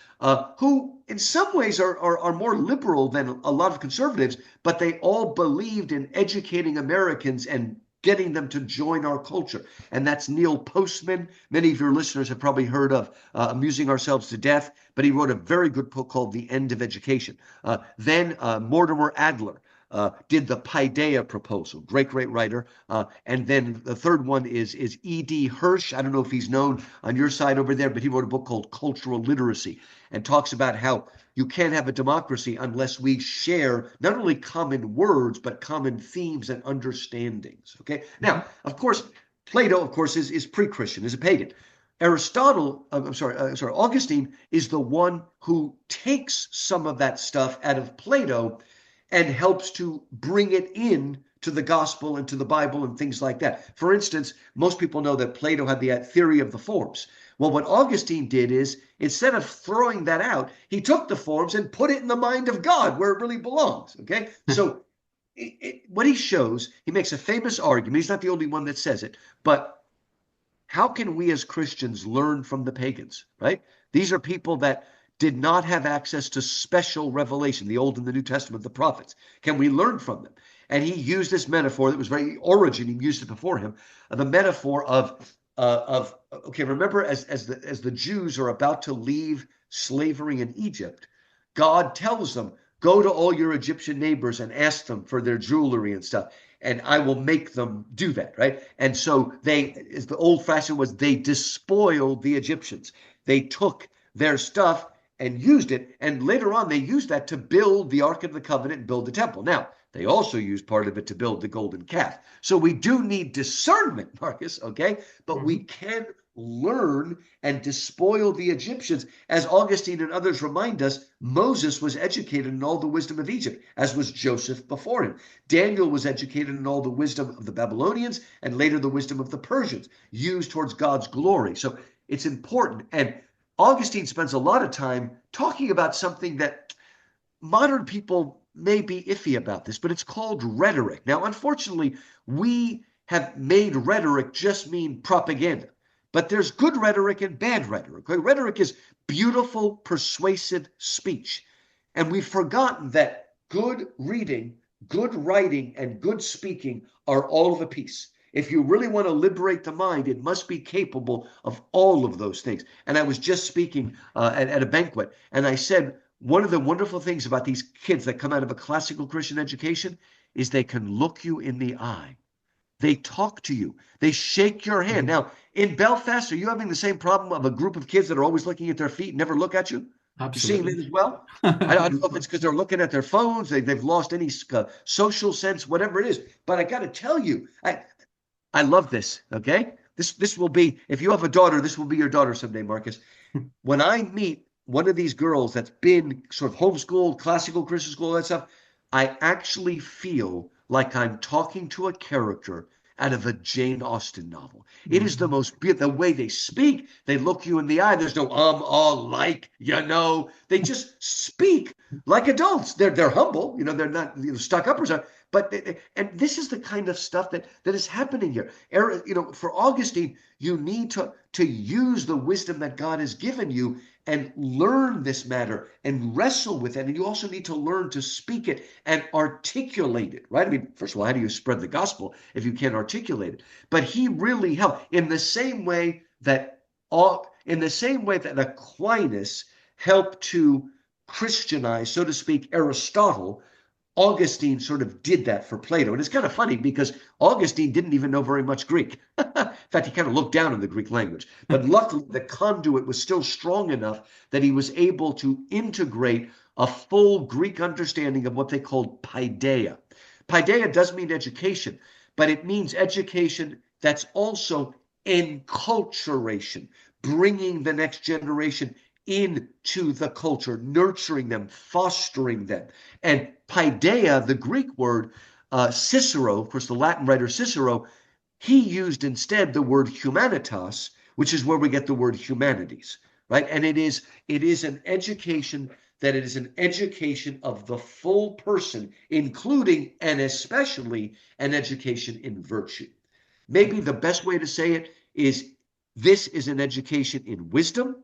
S2: who, in some ways, are more liberal than a lot of conservatives, but they all believed in educating Americans and getting them to join our culture. And that's Neil Postman. Many of your listeners have probably heard of Amusing Ourselves to Death, but he wrote a very good book called The End of Education. Then Mortimer Adler did the Paideia proposal. Great, great writer. And then the third one is E.D. Hirsch. I don't know if he's known on your side over there, but he wrote a book called Cultural Literacy and talks about how you can't have a democracy unless we share not only common words, but common themes and understandings. Okay.
S1: Mhm.
S2: Now, of course, Plato, of course, is pre-Christian, is a pagan. Aristotle, I'm sorry, Augustine is the one who takes some of that stuff out of Plato and helps to bring it in to the gospel and to the Bible and things like that. For instance, most people know that Plato had the theory of the forms. Well, what Augustine did is, instead of throwing that out, he took the forms and put it in the mind of God where it really belongs. Okay. So what he shows, he makes a famous argument. He's not the only one that says it, but how can we as Christians learn from the pagans, right? These are people that did not have access to special revelation, the Old and the New Testament, the prophets. Can we learn from them? And he used this metaphor that was very Origen, he used it before him, the metaphor of okay, remember as the Jews are about to leave slavery in Egypt, God tells them, go to all your Egyptian neighbors and ask them for their jewelry and stuff, and I will make them do that, right? And so they, as the old fashioned was, they despoiled the Egyptians. They took their stuff and used it, and later on they used that to build the Ark of the Covenant and build the temple. Now, they also used part of it to build the golden calf. So we do need discernment, Marcus, okay? But we
S1: Mhm.
S2: can learn and despoil the Egyptians. As Augustine and others remind us, Moses was educated in all the wisdom of Egypt, as was Joseph before him. Daniel was educated in all the wisdom of the Babylonians and later the wisdom of the Persians, used towards God's glory. So it's important. And Augustine spends a lot of time talking about something that modern people may be iffy about this, but it's called rhetoric. Now, unfortunately, we have made rhetoric just mean propaganda. But there's good rhetoric and bad rhetoric. Rhetoric is beautiful, persuasive speech. And we've forgotten that good reading, good writing, and good speaking are all of a piece. If you really want to liberate the mind, it must be capable of all of those things. And I was just speaking at a banquet, and I said, one of the wonderful things about these kids that come out of a classical Christian education is they can look you in the eye. They talk to you. They shake your hand.
S1: Mhm.
S2: Now, in Belfast, are you having the same problem of a group of kids that are always looking at their feet and never look at you? You seeing that
S1: Absolutely.
S2: as well? I don't know if it's because they're looking at their phones, they've lost any social sense, whatever it is. But I got to tell you, I love this. Okay, this will be, if you have a daughter, this will be your daughter someday, Marcus. When I meet one of these girls that's been sort of homeschooled, classical Christian school, that stuff, I actually feel like I'm talking to a character out of a Jane Austen novel. It is the
S1: Mhm.
S2: most beautiful. The way they speak, they look you in the eye. There's no all like, They just speak like adults. They're humble, they're not stuck up or something. But and this is the kind of stuff that is happening here. For Augustine, you need to use the wisdom that God has given you and learn this matter and wrestle with it. And you also need to learn to speak it and articulate it, right? I mean, first of all, how do you spread the gospel if you can't articulate it? But he really helped in the same way that Aquinas helped to Christianize, so to speak, Aristotle. Augustine sort of did that for Plato. And it's kind of funny because Augustine didn't even know very much Greek. In fact, he kind of looked down on the Greek language. But luckily, the conduit was still strong enough that he was able to integrate a full Greek understanding of what they called paideia. Paideia does mean education, but it means education that's also enculturation, bringing the next generation into the culture, nurturing them, fostering them. And paideia, the Greek word, Cicero, of course, the Latin writer Cicero, he used instead the word humanitas, which is where we get the word humanities, right? And it is an education that it is an education of the full person, including and especially an education in virtue. Maybe the best way to say it is this is an education in wisdom,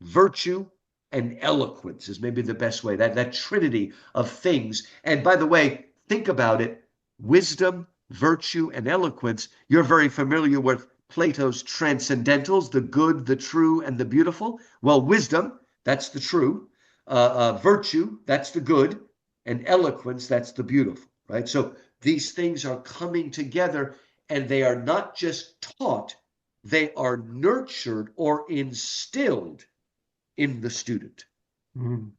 S2: virtue, and eloquence is maybe the best way. That trinity of things. And by the way, think about it. Wisdom, virtue, and eloquence. You're very familiar with Plato's transcendentals, the good, the true, and the beautiful. Well, wisdom, that's the true. Virtue, that's the good. And eloquence, that's the beautiful, right? So these things are coming together, and they are not just taught, they are nurtured or instilled in the student.
S1: Mhm.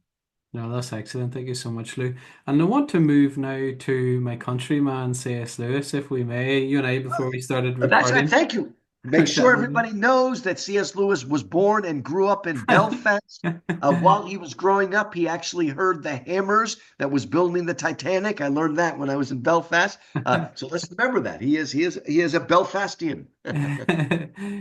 S1: No, that's excellent. Thank you so much, Lou. And I want to move now to my countryman, C.S. Lewis, if we may. You and I, before we started
S2: That's right.
S1: recording,
S2: Thank you.
S1: we
S2: Make
S1: were
S2: sure
S1: chatting about
S2: everybody knows that C.S. Lewis was born and grew up in Belfast.
S1: it.
S2: While he was growing up, he actually heard the hammers that was building the Titanic. I learned that when I was in Belfast. So let's remember that he is a Belfastian.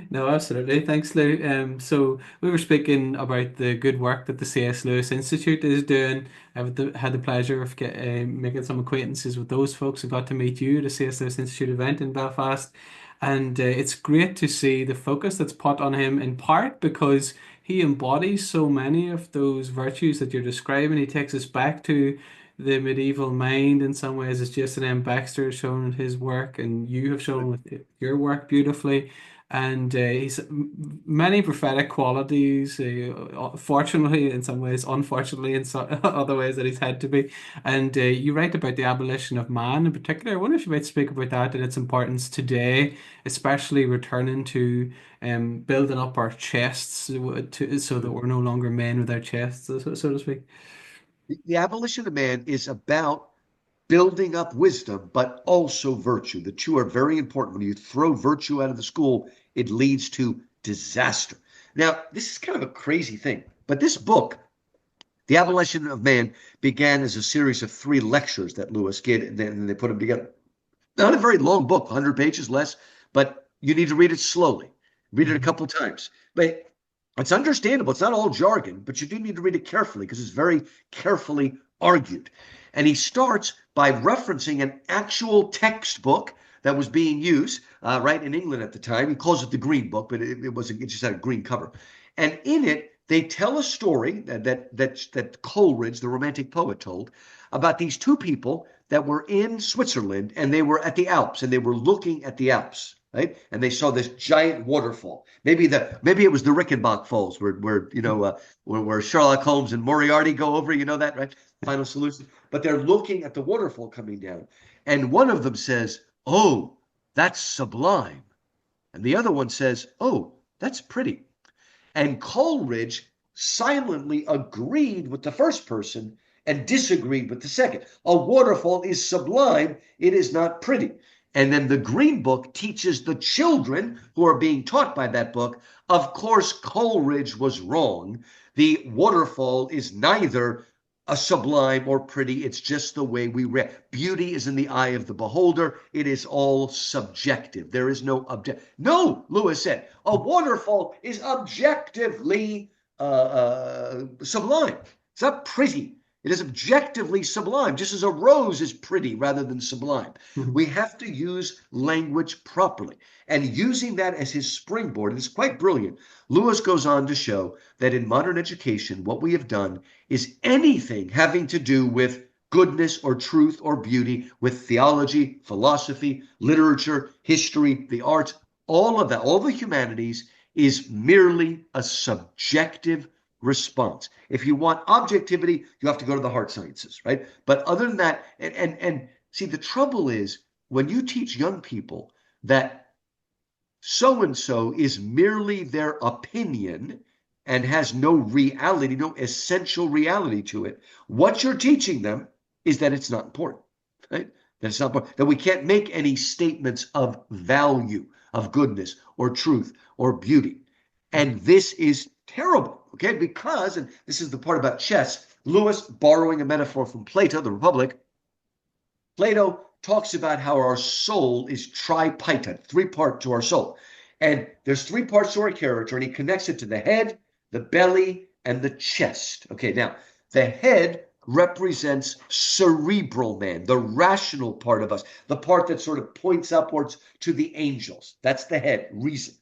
S1: No, absolutely. Thanks, Lou. So we were speaking about the good work that the C.S. Lewis Institute is doing. Had the pleasure of making some acquaintances with those folks. I got to meet you at a C.S. Lewis Institute event in Belfast, and it's great to see the focus that's put on him. In part because he embodies so many of those virtues that you're describing. He takes us back to the medieval mind in some ways, as Jason M. Baxter has shown in his work, and you have shown with your work beautifully. And he's many prophetic qualities, fortunately in some ways, unfortunately in other ways that he's had to be. And you write about the abolition of man in particular. I wonder if you might speak about that and its importance today, especially returning to building up our chests so that we're no longer men with our chests, so to speak.
S2: The abolition of man is about building up wisdom, but also virtue. The two are very important. When you throw virtue out of the school, it leads to disaster. Now, this is kind of a crazy thing, but this book, The Abolition of Man, began as a series of 3 lectures that Lewis did, and then they put them together. Not a very long book, 100 pages less, but you need to read it slowly. Read it a couple times. But it's understandable. It's not all jargon, but you do need to read it carefully because it's very carefully argued. And he starts by referencing an actual textbook that was being used right in England at the time. He calls it the Green Book, but it wasn't. It just had a green cover. And in it, they tell a story that Coleridge, the Romantic poet, told about these 2 people that were in Switzerland and they were at the Alps and they were looking at the Alps, right? And they saw this giant waterfall. Maybe it was the Rickenbach Falls where Sherlock Holmes and Moriarty go over. You know that, right? Final Solution. But they're looking at the waterfall coming down, and one of them says, "Oh, that's sublime," and the other one says, "Oh, that's pretty." And Coleridge silently agreed with the first person and disagreed with the second. A waterfall is sublime, it is not pretty. And then the Green Book teaches the children who are being taught by that book, of course, Coleridge was wrong. The waterfall is neither a sublime or pretty. It's just the way we read. Beauty is in the eye of the beholder. It is all subjective. There is no object. No, Lewis said, a waterfall is objectively sublime. It's not pretty. It is objectively sublime, just as a rose is pretty rather than sublime. We have to use language properly. And using that as his springboard, and it's quite brilliant, Lewis goes on to show that in modern education, what we have done is anything having to do with goodness or truth or beauty, with theology, philosophy, literature, history, the arts, all of that, all the humanities is merely a subjective response. If you want objectivity, you have to go to the hard sciences, right? But other than that, and see, the trouble is when you teach young people that so and so is merely their opinion and has no reality, no essential reality to it, what you're teaching them is that it's not important, right? That it's not important, that we can't make any statements of value, of goodness or truth or beauty. And this is terrible, okay? Because, and this is the part about chess, Lewis, borrowing a metaphor from Plato, the Republic, Plato talks about how our soul is tripartite, three-part to our soul. And there's three parts to our character, and he connects it to the head, the belly, and the chest. Okay, now, the head represents cerebral man, the rational part of us, the part that sort of points upwards to the angels. That's the head, reason.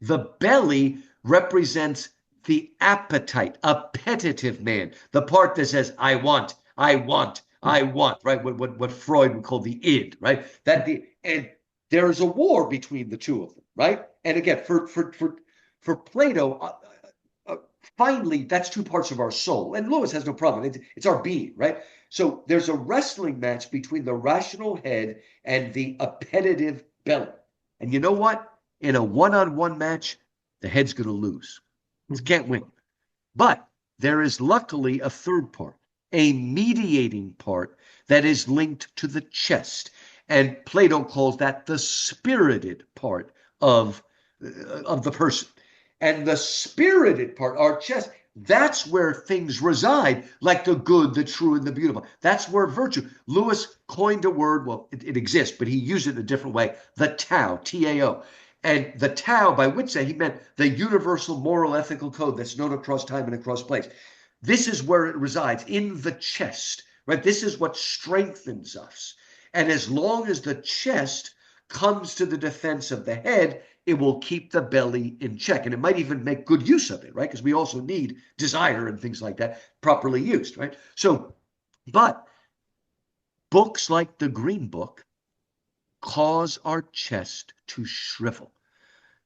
S2: The belly represents the appetite, appetitive man, the part that says, I want, I want, I want, right? What Freud would call the id, right? And there's a war between the two of them, right? And again, for Plato, finally, that's two parts of our soul. And Lewis has no problem. It's our being, right? So there's a wrestling match between the rational head and the appetitive belly. And you know what? In a one-on-one match, the head's going to lose. It can't win. But there is luckily a third part, a mediating part that is linked to the chest. And Plato calls that the spirited part of the person. And the spirited part, our chest, that's where things reside, like the good, the true, and the beautiful. That's where virtue. Lewis coined a word, well, it exists, but he used it in a different way, the Tao, T-A-O. And the Tao, by which he meant the universal moral ethical code that's known across time and across place. This is where it resides, in the chest, right? This is what strengthens us. And as long as the chest comes to the defense of the head, it will keep the belly in check. And it might even make good use of it, right? Because we also need desire and things like that properly used, right? So, but books like the Green Book cause our chest to shrivel.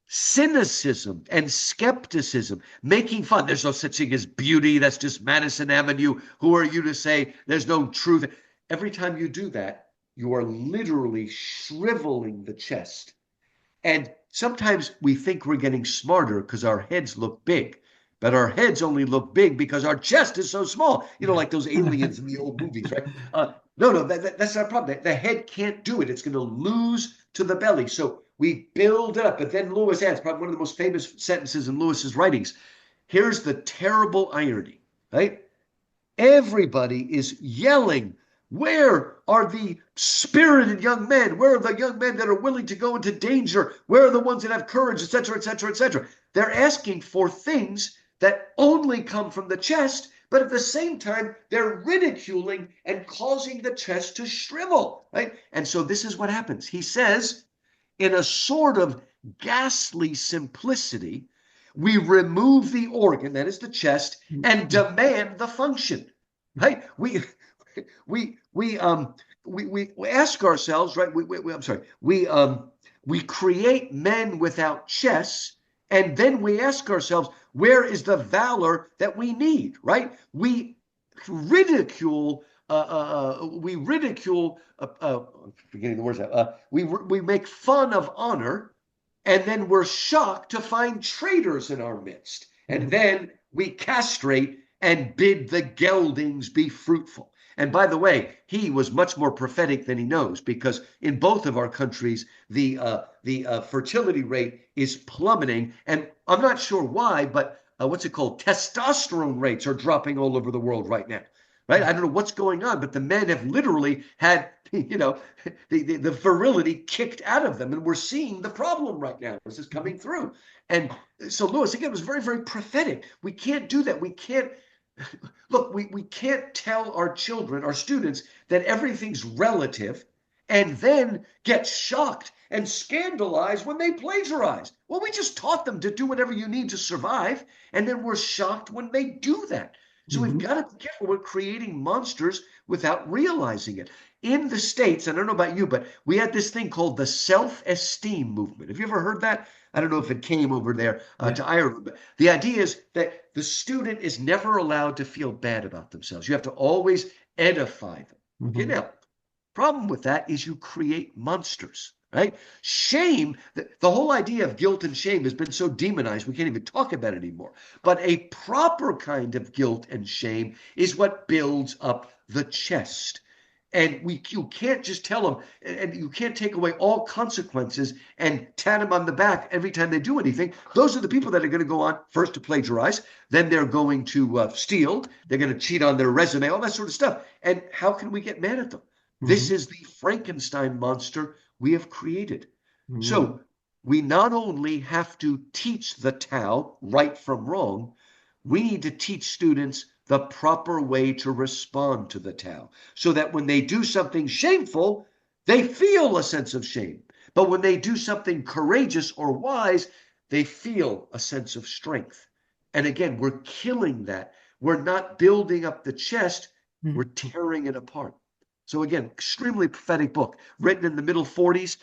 S2: Cynicism and skepticism, making fun. There's no such thing as beauty. That's just Madison Avenue. Who are you to say there's no truth? Every time you do that, you are literally shriveling the chest. And sometimes we think we're getting smarter because our heads look big. But our heads only look big because our chest is so small. You know, like those aliens in the old movies, right? No, that's not a problem. The head can't do it. It's going to lose to the belly. So we build it up. But then Lewis adds, probably one of the most famous sentences in Lewis's writings. Here's the terrible irony, right? Everybody is yelling, where are the spirited young men? Where are the young men that are willing to go into danger? Where are the ones that have courage, etc., etc., etc.? They're asking for things that only come from the chest, but at the same time, they're ridiculing and causing the chest to shrivel, right? And so this is what happens. He says, in a sort of ghastly simplicity, we remove the organ, that is the chest, and demand the function, right? We ask ourselves, right? We create men without chests, and then we ask ourselves, where is the valor that we need, right? We ridicule, I'm forgetting the words out. We make fun of honor, and then we're shocked to find traitors in our midst. And then we castrate and bid the geldings be fruitful. And by the way, he was much more prophetic than he knows, because in both of our countries, the fertility rate is plummeting. And I'm not sure why, but what's it called? Testosterone rates are dropping all over the world right now. right? I don't know what's going on, but the men have literally had, the virility kicked out of them. And we're seeing the problem right now. This is coming through. And so Lewis, again, was very, very prophetic. We can't do that. We can't, look, we can't tell our children, our students, that everything's relative and then get shocked and scandalized when they plagiarize. Well, we just taught them to do whatever you need to survive, and then we're shocked when they do that. So we've
S1: Hmm.
S2: got to be careful. We're creating monsters without realizing it. In the States, and I don't know about you, but we had this thing called the self-esteem movement. Have you ever heard that? I don't know if it came over there
S1: Yeah.
S2: to Ireland, but the idea is that the student is never allowed to feel bad about themselves. You have to always edify them. Okay,
S1: Hmm.
S2: now, problem with that is you create monsters, right? Shame, the whole idea of guilt and shame has been so demonized, we can't even talk about it anymore. But a proper kind of guilt and shame is what builds up the chest. And you can't just tell them, and you can't take away all consequences and tat them on the back every time they do anything. Those are the people that are going to go on first to plagiarize, then they're going to steal, they're going to cheat on their resume, all that sort of stuff. And how can we get mad at them? This
S1: Hmm.
S2: is the Frankenstein monster we have created.
S1: Hmm.
S2: So we not only have to teach the Tao right from wrong, we need to teach students the proper way to respond to the Tao so that when they do something shameful, they feel a sense of shame. But when they do something courageous or wise, they feel a sense of strength. And again, we're killing that. We're not building up the chest, we're tearing it apart. So again, extremely prophetic book, written in the middle 40s,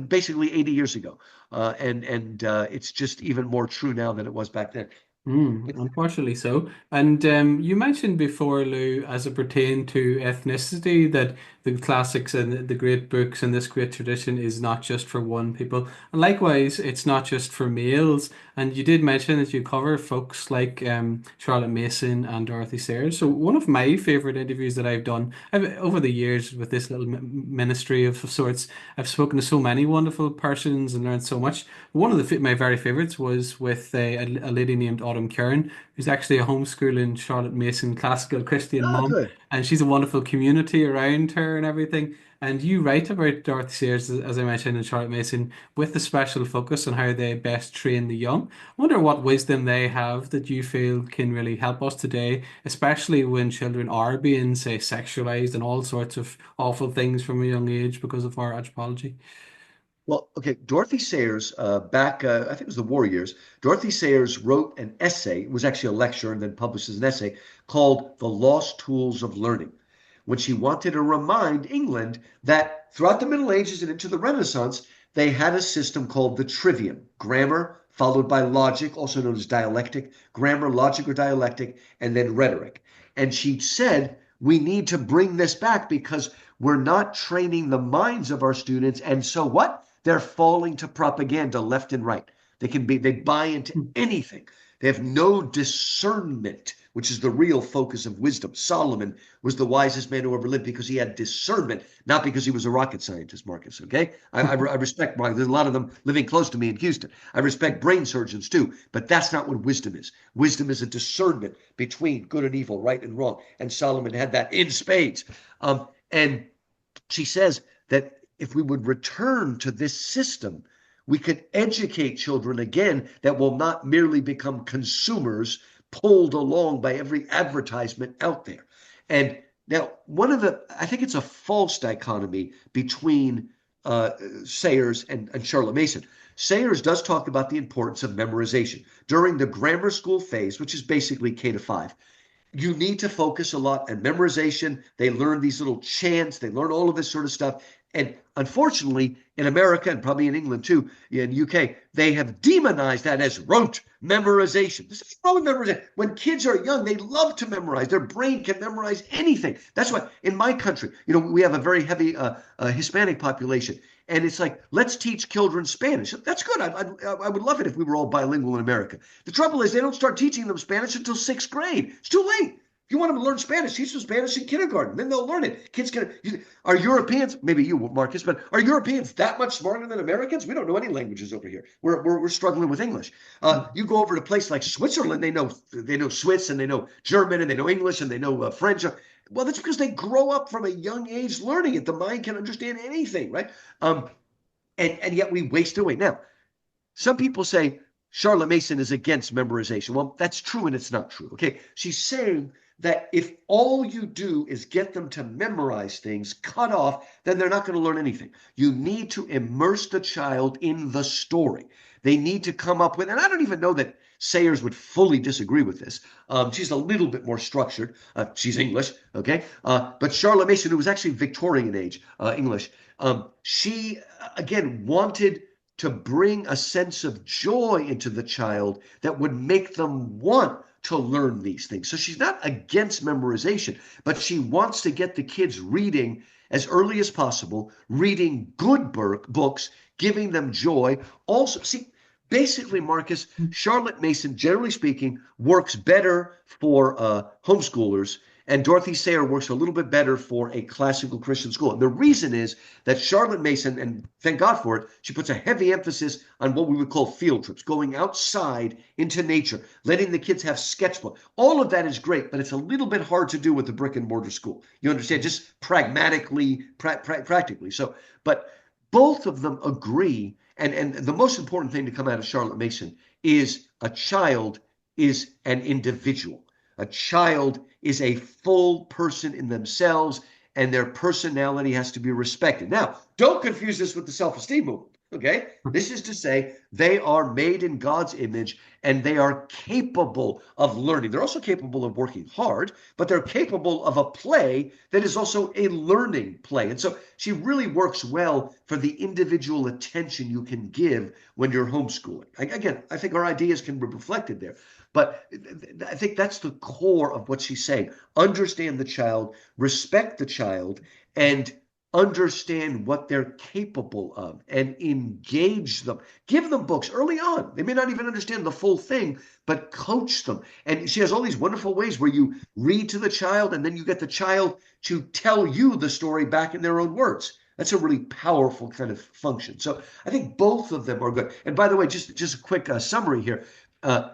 S2: basically 80 years ago, and it's just even more true now than it was back then.
S1: Unfortunately so. And you mentioned before, Lou, as it pertained to ethnicity, that the classics and the great books and this great tradition is not just for one people. And likewise, it's not just for males. And you did mention that you cover folks like Charlotte Mason and Dorothy Sayers. So one of my favorite interviews that over the years with this little ministry of sorts, I've spoken to so many wonderful persons and learned so much. One of my very favorites was with a lady named Autumn Kern, who's actually a homeschooling Charlotte Mason classical Christian
S2: Ah,
S1: mom,
S2: good.
S1: and she's a wonderful community around her and everything. And you write about Dorothy Sayers, as I mentioned, in Charlotte Mason, with a special focus on how they best train the young. I wonder what wisdom they have that you feel can really help us today, especially when children are being, say, sexualized and all sorts of awful things from a young age because of our anthropology.
S2: Well, okay, Dorothy Sayers, back, I think it was the war years, Dorothy Sayers wrote an essay, it was actually a lecture and then published as an essay, called The Lost Tools of Learning, when she wanted to remind England that throughout the Middle Ages and into the Renaissance, they had a system called the trivium, grammar followed by logic, also known as dialectic, grammar, logic, or dialectic, and then rhetoric. And she said, we need to bring this back because we're not training the minds of our students. And so what? They're falling to propaganda left and right. They buy into anything. They have no discernment, which is the real focus of wisdom. Solomon was the wisest man who ever lived because he had discernment, not because he was a rocket scientist, Marcus. Okay. I respect Marcus. There's a lot of them living close to me in Houston. I respect brain surgeons too, but that's not what wisdom is. Wisdom is a discernment between good and evil, right and wrong. And Solomon had that in spades. And she says that if we would return to this system, we could educate children again that will not merely become consumers pulled along by every advertisement out there. And now, I think it's a false dichotomy between Sayers and Charlotte Mason. Sayers does talk about the importance of memorization. During the grammar school phase, which is basically K to 5, you need to focus a lot on memorization. They learn these little chants, they learn all of this sort of stuff. And unfortunately, in America and probably in England too, in UK, they have demonized that as rote memorization. This is wrong with memorization. When kids are young, they love to memorize. Their brain can memorize anything. That's why in my country, we have a very heavy Hispanic population. And it's like, let's teach children Spanish. That's good. I would love it if we were all bilingual in America. The trouble is they don't start teaching them Spanish until sixth grade. It's too late. You want them to learn Spanish, teach them Spanish in kindergarten. Then they'll learn it. Are Europeans, maybe you, Marcus, but are Europeans that much smarter than Americans? We don't know any languages over here. We're struggling with English. You go over to a place like Switzerland, they know Swiss and they know German and they know English and they know French. Well, that's because they grow up from a young age learning it. The mind can understand anything, right? And yet we waste away. Now, some people say Charlotte Mason is against memorization. Well, that's true and it's not true. Okay. She's saying that if all you do is get them to memorize things, cut off, then they're not going to learn anything. You need to immerse the child in the story. They need to come up with, and I don't even know that Sayers would fully disagree with this. She's a little bit more structured. She's English, okay? But Charlotte Mason, who was actually Victorian age English, she, again, wanted to bring a sense of joy into the child that would make them want to learn these things. So she's not against memorization, but she wants to get the kids reading as early as possible, reading good books, giving them joy. Also, see, basically, Marcus, Charlotte Mason, generally speaking, works better for homeschoolers, and Dorothy Sayers works a little bit better for a classical Christian school. And the reason is that Charlotte Mason, and thank God for it, she puts a heavy emphasis on what we would call field trips, going outside into nature, letting the kids have sketchbook. All of that is great, but it's a little bit hard to do with the brick and mortar school. You understand, just pragmatically, practically. So, but both of them agree, and the most important thing to come out of Charlotte Mason is a child is an individual. A child is a full person in themselves, and their personality has to be respected. Now, don't confuse this with the self-esteem movement, okay? This is to say they are made in God's image and they are capable of learning. They're also capable of working hard, but they're capable of a play that is also a learning play. And so she really works well for the individual attention you can give when you're homeschooling. Again, I think our ideas can be reflected there. But I think that's the core of what she's saying. Understand the child, respect the child, and understand what they're capable of and engage them. Give them books early on. They may not even understand the full thing, but coach them. And she has all these wonderful ways where you read to the child and then you get the child to tell you the story back in their own words. That's a really powerful kind of function. So I think both of them are good. And by the way, just a quick summary here. Uh,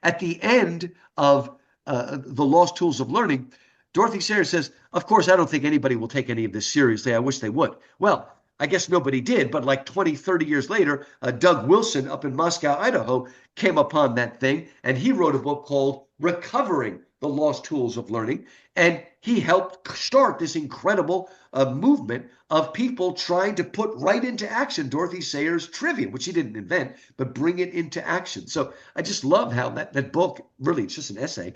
S2: at the end of The Lost Tools of Learning, Dorothy Sayers says, of course, I don't think anybody will take any of this seriously. I wish they would. Well, I guess nobody did, but like 20, 30 years later, Doug Wilson up in Moscow, Idaho, came upon that thing, and he wrote a book called Recovering the Lost Tools of Learning. And he helped start this incredible movement of people trying to put right into action Dorothy Sayers' trivia, which he didn't invent, but bring it into action. So I just love how that book, really, it's just an essay.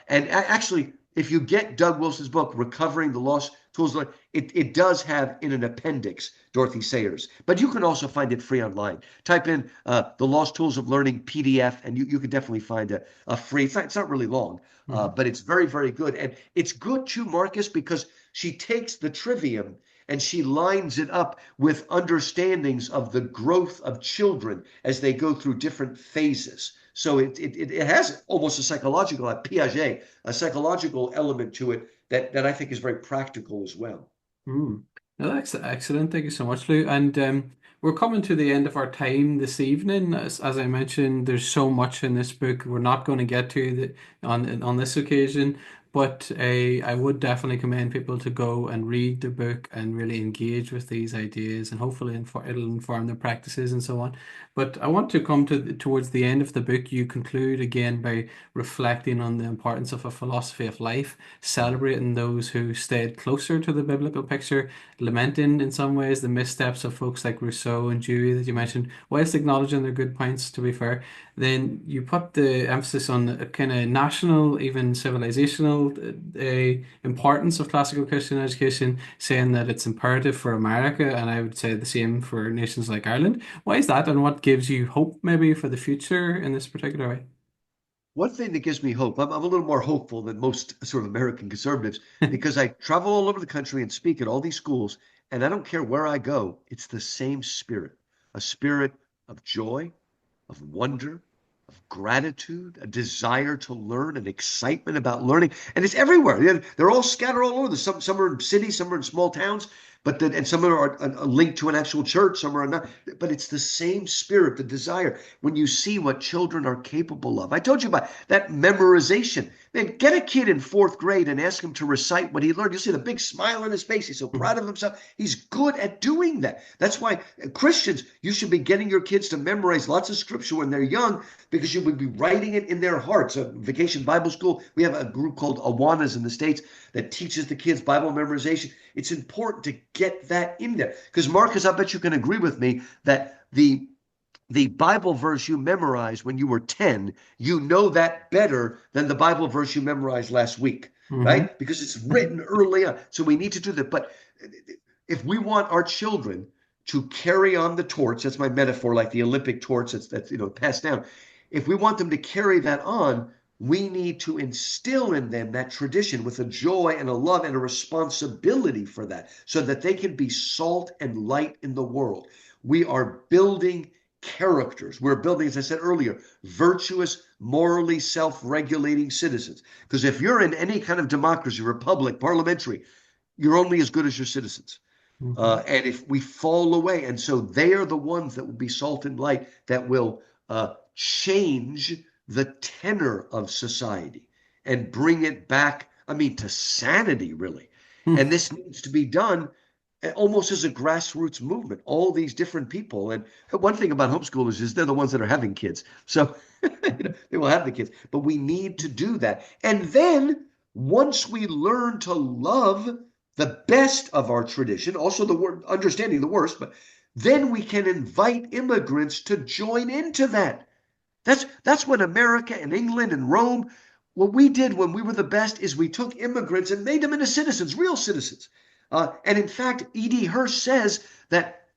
S2: Actually, if you get Doug Wilson's book, Recovering the Lost Tools, it does have in an appendix Dorothy Sayers, but you can also find it free online. Type in The Lost Tools of Learning PDF, and you can definitely find a free, it's not really long, but it's very, very good. And it's good too, Marcus, because she takes the trivium and she lines it up with understandings of the growth of children as they go through different phases. So it has almost a psychological, like Piaget, a psychological element to it that I think is very practical as well.
S1: Mm. No, that's excellent. Thank you so much, Lou. And we're coming to the end of our time this evening. As I mentioned, there's so much in this book we're not going to get to on this occasion. But I would definitely commend people to go and read the book and really engage with these ideas, and hopefully it'll inform their practices and so on. But I want to come towards the end of the book. You conclude again by reflecting on the importance of a philosophy of life, celebrating those who stayed closer to the biblical picture, lamenting in some ways the missteps of folks like Rousseau and Dewey that you mentioned, whilst acknowledging their good points, to be fair. Then you put the emphasis on a kind of national, even civilizational importance of classical Christian education, saying that it's imperative for America, and I would say the same for nations like Ireland. Why is that, and what gives you hope maybe for the future in this particular way?
S2: One thing that gives me hope, I'm a little more hopeful than most sort of American conservatives because I travel all over the country and speak at all these schools, and I don't care where I go, it's the same spirit, a spirit of joy, of wonder, of gratitude, a desire to learn, an excitement about learning. And it's everywhere. They're all scattered all over. Some are in cities, some are in small towns, and some are linked to an actual church, some are not. But it's the same spirit, the desire. When you see what children are capable of, I told you about that memorization. Man, get a kid in fourth grade and ask him to recite what he learned. You'll see the big smile on his face. He's so proud of himself. He's good at doing that. That's why Christians, you should be getting your kids to memorize lots of scripture when they're young, because you would be writing it in their hearts. A Vacation Bible School, we have a group called Awanas in the States that teaches the kids Bible memorization. It's important to get that in there, because Marcus, I bet you can agree with me that the Bible verse you memorized when you were 10, you know that better than the Bible verse you memorized last week,
S1: Mm-hmm.
S2: right? Because it's written early on. So we need to do that. But if we want our children to carry on the torch, that's my metaphor, like the Olympic torch that's passed down. If we want them to carry that on, we need to instill in them that tradition with a joy and a love and a responsibility for that, so that they can be salt and light in the world. We are building characters. We're building, as I said earlier, virtuous, morally self-regulating citizens. Because if you're in any kind of democracy, republic, parliamentary, you're only as good as your citizens.
S1: Mm-hmm.
S2: And if we fall away, and so they are the ones that will be salt and light that will change the tenor of society and bring it back, I mean, to sanity, really. And this needs to be done almost as a grassroots movement. All these different people. And one thing about homeschoolers is they're the ones that are having kids. So they will have the kids. But we need to do that. And then once we learn to love the best of our tradition, also the word understanding the worst, but then we can invite immigrants to join into that. That's what America and England and Rome, what we did when we were the best is we took immigrants and made them into citizens, real citizens. And in fact, E.D. Hirsch says that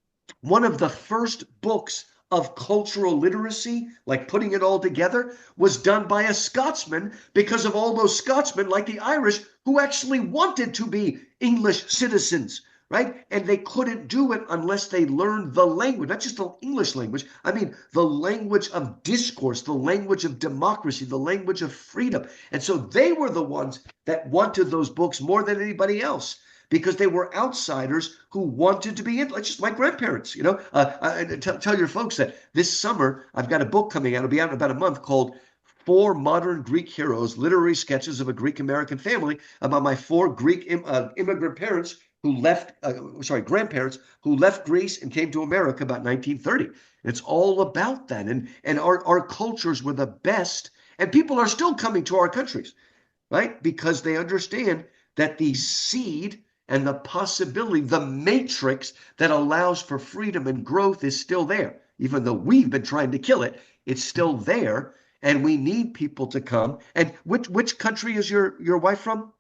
S2: one of the first books of cultural literacy, like putting it all together, was done by a Scotsman, because of all those Scotsmen, like the Irish, who actually wanted to be English citizens, right? And they couldn't do it unless they learned the language, not just the English language. I mean, the language of discourse, the language of democracy, the language of freedom. And so they were the ones that wanted those books more than anybody else, because they were outsiders who wanted to be in, like just my grandparents. Tell your folks that this summer I've got a book coming out. It'll be out in about a month, called Four Modern Greek Heroes, Literary Sketches of a Greek American Family, about my four Greek immigrant parents who left, grandparents who left Greece and came to America about 1930. It's all about that. And our cultures were the best, and people are still coming to our countries, right? Because they understand that the seed and the possibility, the matrix that allows for freedom and growth is still there. Even though we've been trying to kill it, it's still there. And we need people to come. And which country is your wife from?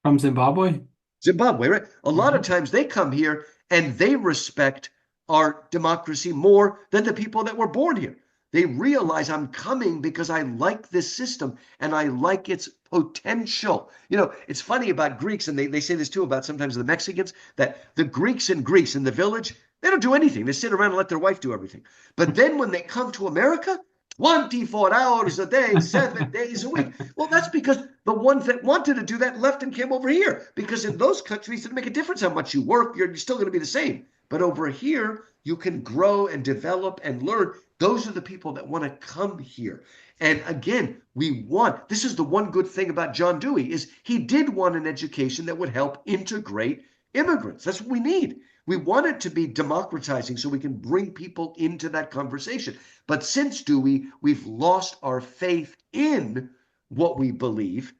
S1: From Zimbabwe.
S2: Zimbabwe, right? A lot of
S1: Mm-hmm.
S2: times they come here and they respect our democracy more than the people that were born here. They realize I'm coming because I like this system and I like its potential. It's funny about Greeks, and they say this too about sometimes the Mexicans, that the Greeks in Greece, in the village, they don't do anything. They sit around and let their wife do everything. But then when they come to America, 24 hours a day, 7 days a week. Well, that's because the ones that wanted to do that left and came over here. Because in those countries, it doesn't make a difference how much you work, you're still going to be the same. But over here, you can grow and develop and learn. Those are the people that want to come here. And again, this is the one good thing about John Dewey, is he did want an education that would help integrate immigrants. That's what we need. We want it to be democratizing so we can bring people into that conversation. But since Dewey, we've lost our faith in what we believe.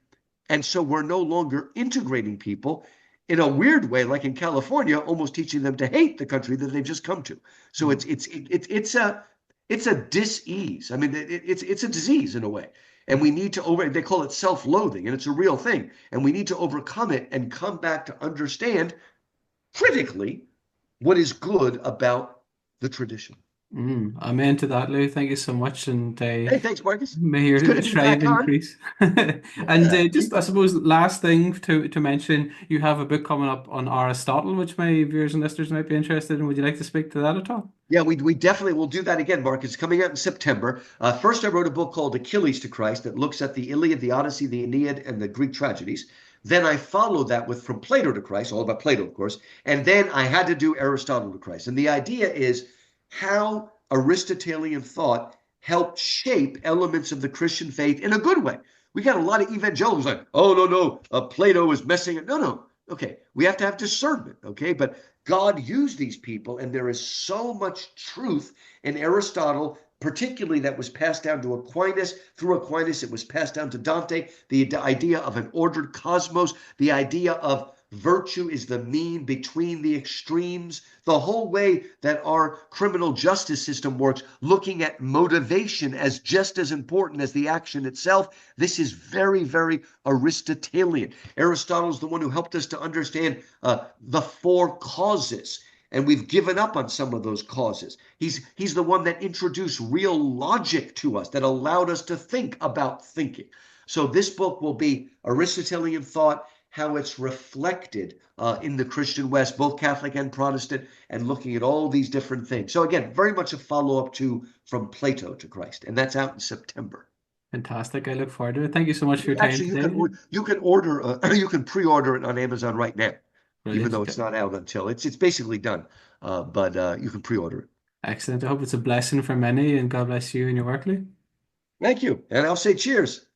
S2: And so we're no longer integrating people in a weird way, like in California, almost teaching them to hate the country that they've just come to. So it's a dis-ease. I mean, it's a disease in a way. And we need to they call it self-loathing, and it's a real thing. And we need to overcome it and come back to understand critically what is good about the tradition.
S1: I'm into that, Lou. Thank you so much, and
S2: Hey, thanks, Marcus.
S1: may
S2: It's good
S1: your
S2: to be back
S1: tribe
S2: on.
S1: increase. And
S2: Yeah,
S1: just, I suppose, last thing to mention, you have a book coming up on Aristotle, which my viewers and listeners might be interested in. Would you like to speak to that at all?
S2: yeah, we definitely will do that again, Mark. It's coming out in September. First, I wrote a book called Achilles to Christ that looks at the Iliad, the Odyssey, the Aeneid, and the Greek tragedies. Then I followed that with From Plato to Christ, all about Plato, of course. And then I had to do Aristotle to Christ. And the idea is how Aristotelian thought helped shape elements of the Christian faith in a good way. We got a lot of evangelicals like, oh, no, no, Plato is messing it. No, no. Okay, we have to have discernment, okay? But God used these people, and there is so much truth in Aristotle, particularly that was passed down to Aquinas. Through Aquinas, it was passed down to Dante. The idea of an ordered cosmos, the idea of virtue is the mean between the extremes, the whole way that our criminal justice system works, looking at motivation as just as important as the action itself. This is very, very Aristotelian. Aristotle is the one who helped us to understand the four causes, and we've given up on some of those causes. He's the one that introduced real logic to us, that allowed us to think about thinking. So this book will be Aristotelian thought, how it's reflected in the Christian West, both Catholic and Protestant, and looking at all these different things. So again, very much a follow-up to From Plato to Christ, and that's out in September.
S1: Fantastic. I look forward to it. Thank you so much for your time
S2: Actually,
S1: today.
S2: you can order you can pre-order it on Amazon right now, even though
S1: Brilliant.
S2: it's not out until it's basically done. But you can pre-order it.
S1: Excellent. I hope it's a blessing for many, and God bless you and your work, Lee.
S2: Thank you, and I'll say cheers.